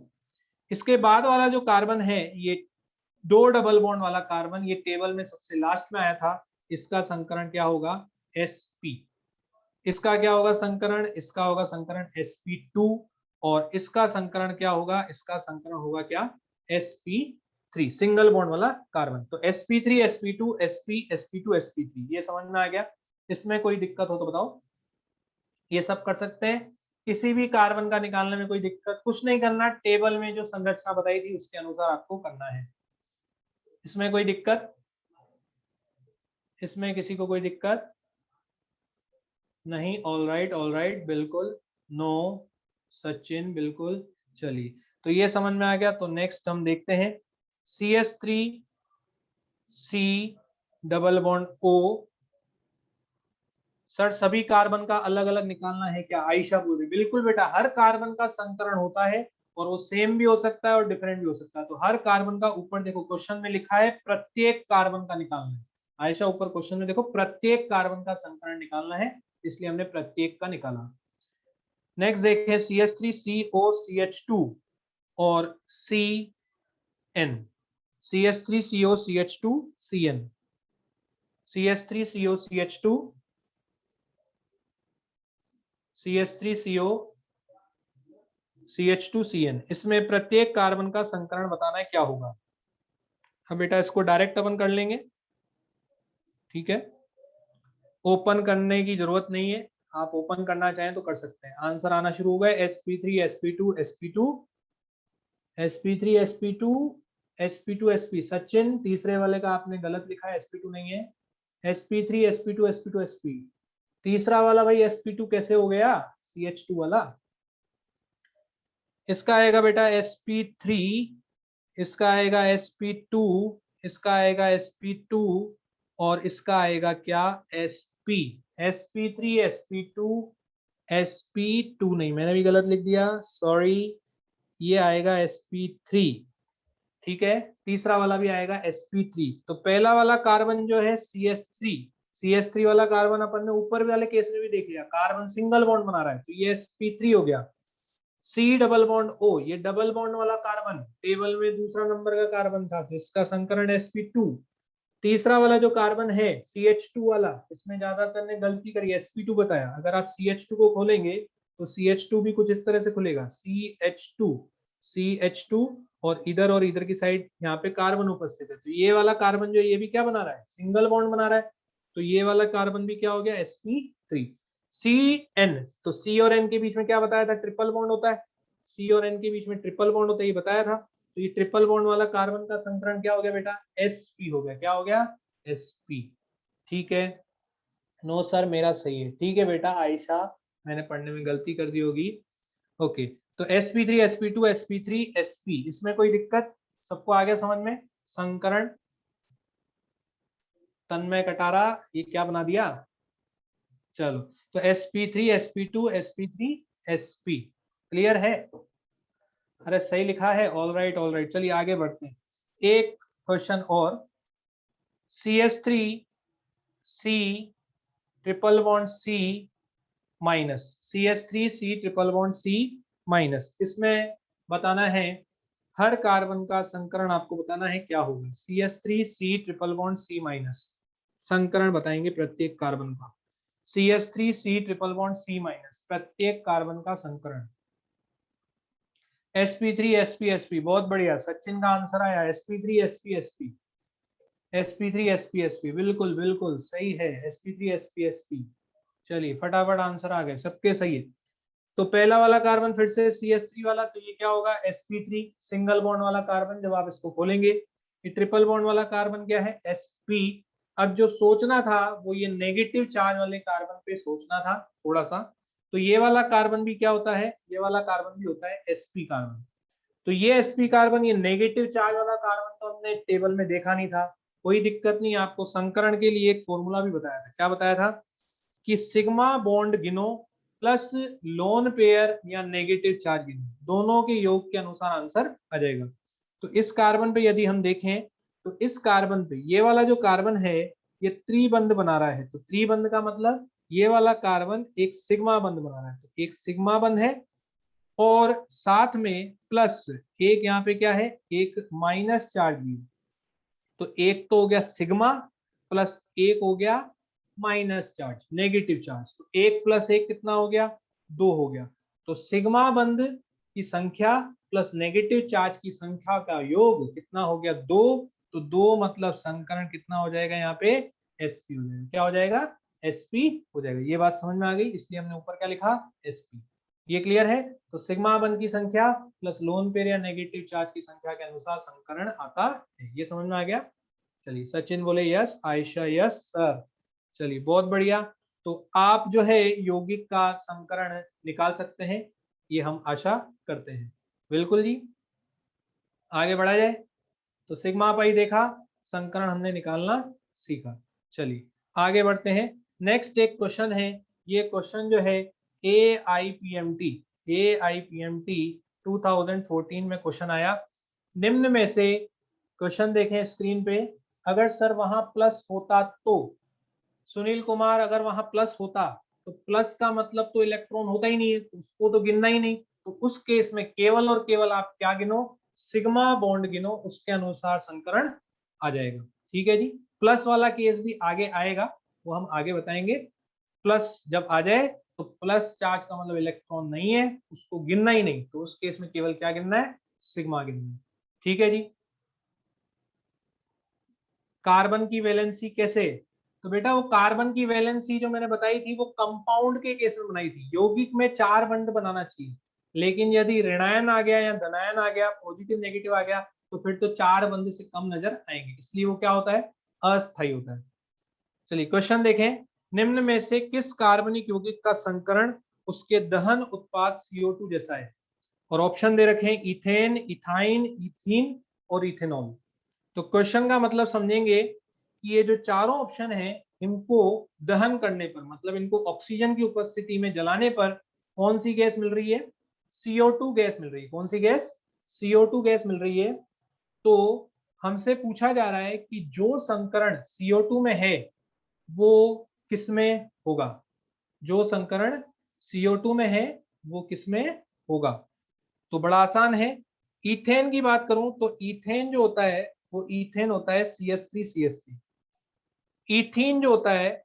इसके बाद वाला जो कार्बन है, ये 2 डबल बॉन्ड वाला कार्बन, ये टेबल में सबसे लास्ट में आया था, इसका संकरण क्या होगा, sp। इसका क्या होगा संकरण, इसका होगा संकरण sp2, और इसका संकरण क्या होगा, इसका संकरण होगा क्या, sp3, सिंगल बॉन्ड वाला कार्बन। तो sp3 sp2 sp sp2 sp3, ये समझ में आ गया। इसमें कोई दिक्कत हो तो बताओ। ये सब कर सकते हैं, किसी भी कार्बन का निकालने में कोई दिक्कत कुछ नहीं करना, टेबल में जो संरचना बताई थी उसके अनुसार आपको करना है। इसमें कोई दिक्कत, इसमें किसी को कोई दिक्कत नहीं। ऑल राइट, बिल्कुल। नो सचिन, बिल्कुल। चलिए, तो ये समझ में आ गया। तो नेक्स्ट हम देखते हैं CH3C double bond O। Sir सभी कार्बन का अलग अलग निकालना है क्या, आयशा बोल रही। बिल्कुल बेटा, हर कार्बन का संकरण होता है, और वो सेम भी हो सकता है और डिफरेंट भी हो सकता है। तो हर कार्बन का, ऊपर देखो क्वेश्चन में लिखा है प्रत्येक कार्बन का निकालना है। आयशा ऊपर क्वेश्चन में देखो प्रत्येक कार्बन का संकरण निकालना है, इसलिए हमने प्रत्येक का निकाला। नेक्स्ट देखें CH3COCH2 और CN, CH3COCH2 CN, CH3COCH2 CH3CO CH2CN, इसमें प्रत्येक कार्बन का संकरण बताना है क्या होगा। अब बेटा इसको डायरेक्ट अपन कर लेंगे, ठीक है, ओपन करने की जरूरत नहीं है। आप ओपन करना चाहें तो कर सकते हैं। आंसर आना शुरू हो गए, sp3 sp2 sp2 sp3 sp2 sp2 sp। Sachin तीसरे वाले का आपने गलत लिखा है, sp2 नहीं है, sp3 sp2 sp2 sp। तीसरा वाला भाई sp2 कैसे हो गया, ch2 वाला। इसका आएगा बेटा sp3, इसका आएगा sp2, इसका आएगा sp2, और इसका आएगा क्या, sp। sp3 sp2 sp2 नहीं, मैंने भी गलत लिख दिया, सॉरी। ये आएगा sp3, ठीक है। तीसरा वाला भी आएगा sp3। तो पहला वाला कार्बन जो है CH3 वाला कार्बन अपन ने ऊपर वाले केस में भी देख लिया, कार्बन सिंगल बॉन्ड बना रहा है, तो ये sp3 हो गया। C डबल बॉन्ड O, ये डबल बॉन्ड वाला कार्बन टेबल में दूसरा नंबर का कार्बन था, तो इसका संकरण sp2। तीसरा वाला जो कार्बन है CH2 वाला, इसमें ज्यादातर ने गलती करी, sp2 बताया। अगर आप CH2 को खोलेंगे तो CH2 भी कुछ इस तरह से खुलेगा, CH2 और इधर की साइड यहाँ पे कार्बन उपस्थित है। तो ये वाला कार्बन जो ये भी क्या बना रहा है, सिंगल बॉन्ड बना रहा है। तो ये वाला कार्बन भी क्या हो गया, sp3। CN, तो C और N के बीच में क्या बताया था, ट्रिपल बॉन्ड होता है। C और N के बीच में ट्रिपल बॉन्ड होता है, ये बताया था। तो ये ट्रिपल बॉन्ड वाला कार्बन का संकरण क्या हो गया बेटा, sp हो गया। क्या हो गया, sp, ठीक है। नो सर मेरा सही है, ठीक है बेटा। आयशा, मैंने पढ़ने में गलती कर दी होगी। ओके, तो sp3 sp2 sp3 sp, इसमें कोई दिक्कत, सबको आ गया समझ में। संकरण, तन्मय कटारा, ये क्या बना दिया, चलो। तो sp3 sp2 sp3 sp, clear है? अरे सही लिखा है, ऑल राइट ऑल राइट। चलिए आगे बढ़ते हैं, एक क्वेश्चन और। CH3 C triple bond C minus, CH3 C triple bond C minus, इसमें बताना है हर कार्बन का संकरण, आपको बताना है क्या होगा। CH3 C triple bond C minus, संकरण बताएंगे प्रत्येक कार्बन का। CH3 C triple bond C minus, प्रत्येक कार्बन का संकरण। sp3 sp sp, बहुत बढ़िया, सचिन का आंसर आया, sp3 sp sp sp3 sp sp, बिल्कुल बिल्कुल सही है, sp3 sp sp। चलिए फटाफट आंसर आ गए सबके, सही है। तो पहला वाला कार्बन फिर से CH3 वाला, तो ये क्या होगा, sp3 सिंगल बॉन्ड वाला कार्बन। जब आप इसको खोलेंगे, ये ट्रिपल बॉन्ड वाला कार्बन क्या है, sp। अब जो सोचना था वो ये नेगेटिव चार्ज वाले कार्बन पे सोचना था थोड़ा सा। तो ये वाला कार्बन भी क्या होता है, ये वाला कार्बन भी होता है sp कार्बन। तो ये sp कार्बन, ये नेगेटिव चार्ज वाला कार्बन तो हमने टेबल में देखा नहीं था, कोई दिक्कत नहीं। आपको संकरण के लिए एक फॉर्मूला भी बताया था, क्या बताया था कि सिग्मा बॉन्ड गिनो प्लस लोन पेयर या नेगेटिव चार्ज गिनो, दोनों के योग के अनुसार आंसर आ जाएगा। तो इस कार्बन पे यदि हम देखें, तो इस कार्बन पे ये वाला जो कार्बन है ये त्रिबंध बना रहा है। तो त्रिबंध का मतलब ये वाला कार्बन एक सिग्मा बंध बना रहा है, तो एक सिग्मा बंध है, और साथ में प्लस एक यहाँ पे क्या है, एक माइनस चार्ज भी। तो एक तो हो गया सिग्मा, प्लस एक हो गया माइनस चार्ज, नेगेटिव चार्ज। तो एक प्लस एक कितना हो गया, दो हो गया। तो सिग्मा बंध की संख्या प्लस नेगेटिव चार्ज की संख्या का योग कितना हो गया, दो। तो दो मतलब संकरण कितना हो जाएगा यहाँ पे, sp हो जाएगा। क्या हो जाएगा, sp हो जाएगा। ये बात समझ में आ गई, इसलिए हमने ऊपर क्या लिखा, sp। ये क्लियर है? तो सिग्मा बंध की संख्या प्लस लोन पेयर या नेगेटिव चार्ज की संख्या के अनुसार संकरण आता है। ये समझ में आ गया? चलिए सचिन बोले यस, आयशा यस सर। चलिए बहुत बढ़िया। तो आप जो है यौगिक का संकरण निकाल सकते हैं, ये हम आशा करते हैं। बिल्कुल जी, आगे बढ़ा जाए। तो सिग्मा पाई देखा, संकरण हमने निकालना सीखा। चलिए आगे बढ़ते हैं। नेक्स्ट एक क्वेश्चन है, ये क्वेश्चन जो है AIPMT 2014 में क्वेश्चन आया। निम्न में से, क्वेश्चन देखें स्क्रीन पे, अगर सर वहां प्लस होता तो, सुनील कुमार अगर वहां प्लस होता तो प्लस का मतलब तो इलेक्ट्रॉन होता ही नहीं है, तो उसको तो गिनना ही नहीं। तो उस केस में केवल और केवल आप क्या गिनो, सिग्मा बॉन्ड गिनो, उसके अनुसार संकरण आ जाएगा। ठीक है जी, प्लस वाला केस भी आगे आएगा, वो हम आगे बताएंगे। प्लस जब आ जाए तो प्लस चार्ज का मतलब इलेक्ट्रॉन नहीं है, उसको गिनना ही नहीं, तो उस केस में केवल क्या गिनना है, सिग्मा गिनना है। ठीक है जी। कार्बन की वैलेंसी कैसे, तो बेटा वो कार्बन की वैलेंसी जो मैंने बताई थी वो कंपाउंड के केस में बनाई थी। यौगिक में चार बंध बनाना चाहिए, लेकिन यदि ऋणायन आ गया या धनायन आ गया, पॉजिटिव नेगेटिव आ गया, तो फिर तो चार बंध से कम नजर आएंगे, इसलिए वो क्या होता है, अस्थायी होता है। चलिए क्वेश्चन देखें, निम्न में से किस कार्बनिक यौगिक का संकरण उसके दहन उत्पाद CO2 जैसा है। और ऑप्शन दे रखे हैं इथेन, इथाइन, इथीन और इथेनॉल। तो क्वेश्चन का मतलब समझेंगे कि ये जो चारों ऑप्शन हैं, इनको दहन करने पर, मतलब इनको ऑक्सीजन की उपस्थिति में जलाने पर कौन सी गैस मिल रही है, CO2 गैस मिल रही है। कौन सी गैस, CO2 गैस मिल रही है। तो हमसे पूछा जा रहा है कि जो संकरण CO2 में है वो किसमें होगा, जो संकरण CO2 में है वो किसमें होगा। तो बड़ा आसान है। इथेन की बात करूं तो इथेन जो होता है वो इथेन होता है CH3CH3। इथीन जो होता है,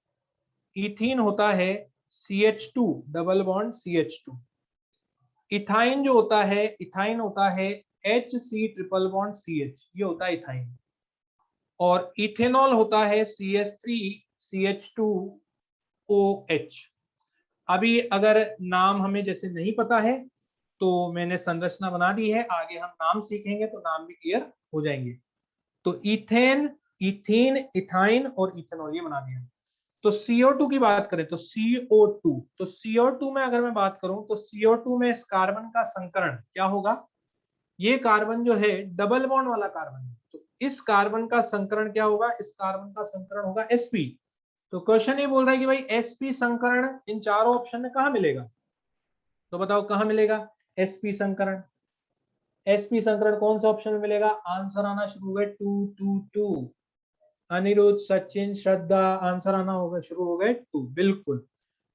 इथीन होता है CH2 double bond CH2। Ethyne जो होता है, इथाइन होता है HC ट्रिपल बॉन्ड CH, ये होता है इथाइन। और इथेनॉल होता है CH3CH2OH। अभी अगर नाम हमें जैसे नहीं पता है तो मैंने संरचना बना दी है, आगे हम नाम सीखेंगे तो नाम भी क्लियर हो जाएंगे। तो इथेन, इथीन, इथाइन और इथेनॉल ये बना दिया। तो CO2 की बात करें तो CO2, तो CO2 में अगर मैं बात करूं तो CO2 में इस कार्बन का संकरण क्या होगा, ये कार्बन जो है डबल बॉन्ड वाला कार्बन है, तो इस कार्बन का संकरण क्या होगा, इस कार्बन का संकरण होगा sp। तो क्वेश्चन ये बोल रहा है कि भाई sp संकरण इन चारों ऑप्शन में कहां मिलेगा, तो बताओ कहां मिलेगा। sp संकरण। sp संकरण कौन सा ऑप्शन में मिलेगा? आंसर आना शुरू हो गए 222। अनिरुद्ध, सचिन, श्रद्धा, आंसर आना होगा शुरू हो गए 2, बिल्कुल।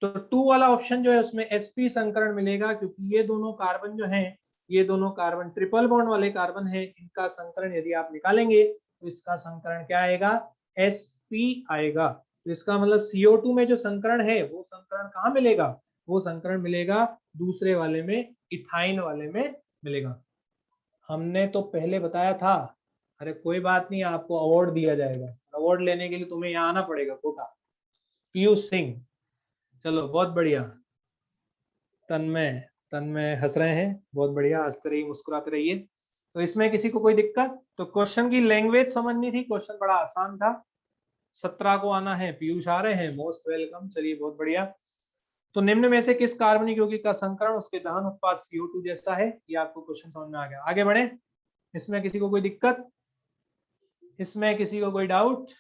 तो 2 वाला ऑप्शन जो है उसमें sp संकरण मिलेगा, क्योंकि ये दोनों कार्बन जो हैं, ये दोनों कार्बन ट्रिपल बॉन्ड वाले कार्बन हैं, इनका संकरण यदि आप निकालेंगे तो इसका संकरण क्या आएगा? sp आएगा। तो इसका मतलब CO2 में जो संकरण है वो संकरण कहाँ मिलेगा? वो संकरण मिलेगा दूसरे वाले में, इथाइन वाले में मिलेगा। हमने तो पहले बताया था। अरे कोई बात नहीं, आपको अवार्ड दिया जाएगा। अवार्ड लेने के लिए तुम्हें यहाँ आना पड़ेगा कोटा। पीयूष सिंह, चलो बहुत बढ़िया। तन्मय, तन्मय हंस रहे हैं, बहुत बढ़िया, हंसते रहिए, मुस्कुराते रहिए। तो इसमें किसी को कोई दिक्कत? तो क्वेश्चन की लैंग्वेज समझनी थी, क्वेश्चन बड़ा आसान था। 17 को आना है, पीयूष आ रहे हैं, मोस्ट वेलकम। चलिए बहुत बढ़िया। तो निम्न में से किस कार्बनिक यौगिक का संकरण उसके दहन उत्पाद CO2 जैसा है? ये आपको क्वेश्चन समझ में आ गया। आगे बढ़े। इसमें किसी को कोई दिक्कत? इसमें किसी को कोई डाउट?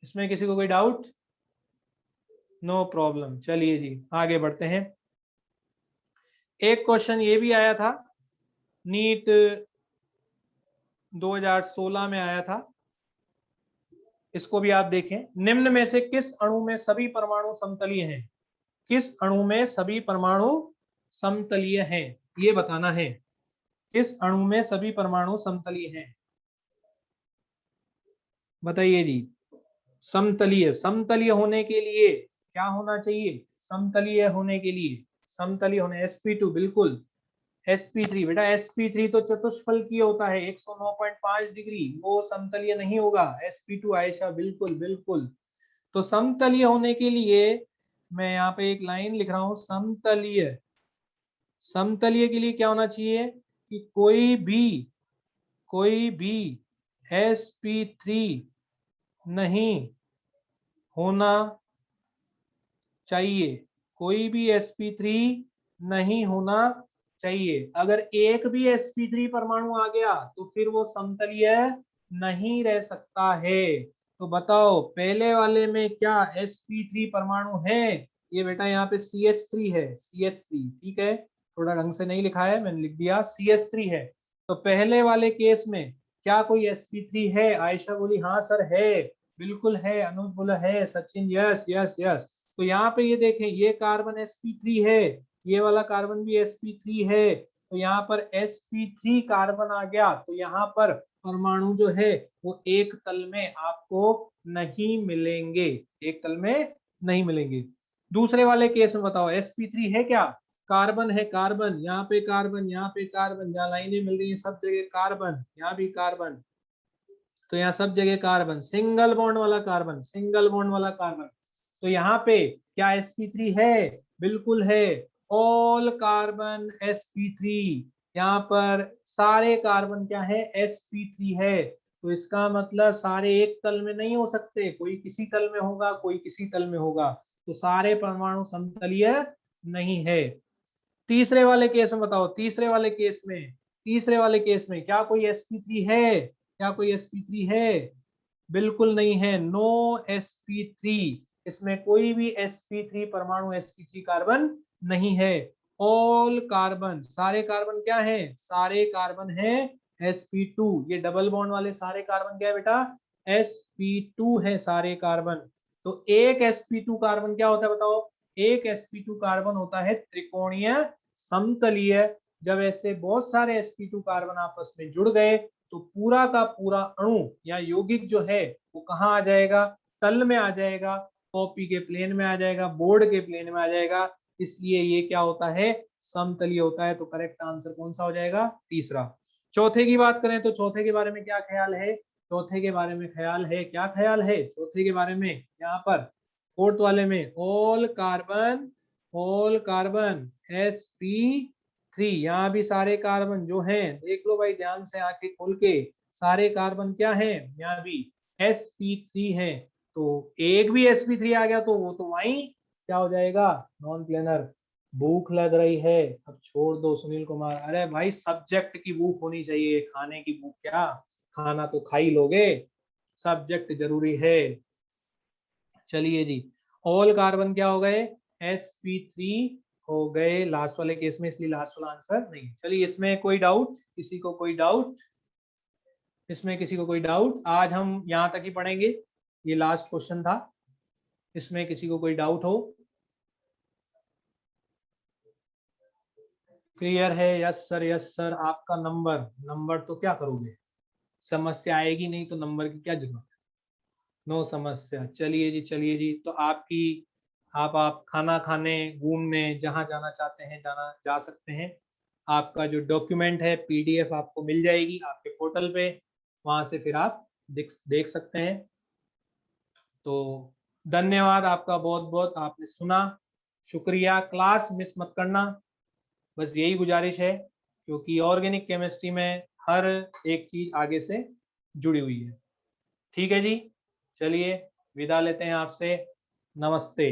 इसमें किसी को कोई डाउट? No problem. चलिए जी आगे बढ़ते हैं। एक क्वेश्चन ये भी आया था, नीट 2016 में आया था, इसको भी आप देखें। निम्न में से किस अणु में सभी परमाणु समतलीय हैं? किस अणु में सभी परमाणु समतलीय हैं, ये बताना है। किस अणु में सभी परमाणु समतलीय हैं? बताइए जी। समतलीय, समतलीय होने के लिए क्या होना चाहिए? समतलीय होने के लिए, समतलीय होने sp2, बिल्कुल sp3। बेटा sp3 तो चतुष्फलकीय होता है 109.5 डिग्री, वो समतलीय नहीं होगा। sp2 आयशा, बिल्कुल बिल्कुल। तो समतलीय होने के लिए मैं यहाँ पे एक लाइन लिख रहा हूं, समतलीय। समतलीय के लिए क्या होना चाहिए कि कोई भी sp3 नहीं होना चाहिए। कोई भी sp3 नहीं होना चाहिए। अगर एक भी sp3 परमाणु आ गया तो फिर वो समतलीय नहीं रह सकता है। तो बताओ पहले वाले में क्या sp3 परमाणु है? ये बेटा यहाँ पे CH3 है, CH3, ठीक है, थोड़ा ढंग से नहीं लिखा है, मैंने लिख दिया CH3 है। तो पहले वाले केस में क्या कोई sp3 है? आयशा बोली हाँ सर है, बिल्कुल है। अनुज बोला है, सचिन यस यस यस। तो यहाँ पे ये देखें, ये कार्बन sp3 है, ये वाला कार्बन भी sp3 है। तो यहाँ पर sp3 कार्बन आ गया, तो यहाँ पर परमाणु जो है वो एक तल में आपको नहीं मिलेंगे, एक तल में नहीं मिलेंगे। दूसरे वाले केस में बताओ sp3 है क्या? कार्बन है, कार्बन, यहाँ पे कार्बन, यहाँ पे कार्बन, जहाँ लाइनें मिल रही है सब जगह कार्बन, यहाँ भी कार्बन, तो यहाँ सब जगह कार्बन, सिंगल बॉन्ड वाला कार्बन, सिंगल बॉन्ड वाला कार्बन। तो यहाँ पे क्या sp3 है? बिल्कुल है। ऑल कार्बन sp3, यहाँ पर सारे कार्बन क्या है? sp3 है। तो इसका मतलब सारे एक तल में नहीं हो सकते, कोई किसी तल में होगा, कोई किसी तल में होगा। तो सारे परमाणु समतलीय नहीं है। तीसरे वाले केस में बताओ, तीसरे वाले केस में, तीसरे वाले केस में क्या कोई sp3 है? क्या कोई sp3 है? बिल्कुल नहीं है, नो sp3। इसमें कोई भी sp3 परमाणु, sp3 कार्बन नहीं है। ऑल कार्बन, सारे कार्बन क्या है? सारे कार्बन है sp2। ये डबल बॉन्ड वाले सारे कार्बन क्या है बेटा? sp2 है सारे कार्बन। तो एक sp2 कार्बन क्या होता है बताओ? एक sp2 कार्बन होता है त्रिकोणीय समतलीय। जब ऐसे बहुत सारे sp2 कार्बन आपस में जुड़ गए तो पूरा का पूरा अणु या यौगिक जो है वो कहाँ आ जाएगा? तल में आ जाएगा, कॉपी के प्लेन में आ जाएगा, बोर्ड के प्लेन में आ जाएगा। इसलिए ये क्या होता है? समतलीय होता है। तो करेक्ट आंसर कौन सा हो जाएगा? तीसरा। चौथे की बात करें तो चौथे के बारे में क्या ख्याल है? चौथे के बारे में ख्याल है, क्या ख्याल है चौथे के बारे में? यहाँ पर फोर्थ वाले में all carbon, all carbon sp3, यहाँ भी सारे कार्बन जो हैं, देख लो भाई ध्यान से आंखें खोल के, सारे कार्बन क्या हैं? यहाँ भी sp3 है। तो एक भी sp3 आ गया तो वो तो वही क्या हो जाएगा? Non planar. भूख लग रही है, अब छोड़ दो सुनील कुमार। अरे भाई सब्जेक्ट की भूख होनी चाहिए, खाने की भूख क्या, खाना तो खा ही लोगे, सब्जेक्ट जरूरी है। चलिए जी, ऑल कार्बन क्या हो गए? sp3 हो गए लास्ट वाले केस में, इसलिए लास्ट वाला आंसर नहीं। चलिए, इसमें कोई डाउट, किसी को कोई डाउट? इसमें किसी को कोई डाउट? आज हम यहाँ तक ही पढ़ेंगे, ये लास्ट क्वेश्चन था। इसमें किसी को कोई डाउट हो? क्लियर है? Yes sir, yes sir. आपका नंबर तो क्या करोगे, समस्या आएगी नहीं तो नंबर की क्या जरूरत? नो समस्या। चलिए जी, चलिए जी। तो आपकी आप खाना खाने, घूमने, जहां जाना चाहते हैं जा सकते हैं। आपका जो डॉक्यूमेंट है पीडीएफ आपको मिल जाएगी आपके पोर्टल पे, वहां से फिर आप देख सकते हैं। तो धन्यवाद आपका बहुत बहुत, आपने सुना, शुक्रिया। क्लास मिस मत करना, बस यही गुजारिश है, क्योंकि ऑर्गेनिक केमिस्ट्री में हर एक चीज आगे से जुड़ी हुई है। ठीक है जी, चलिए विदा लेते हैं आपसे। नमस्ते।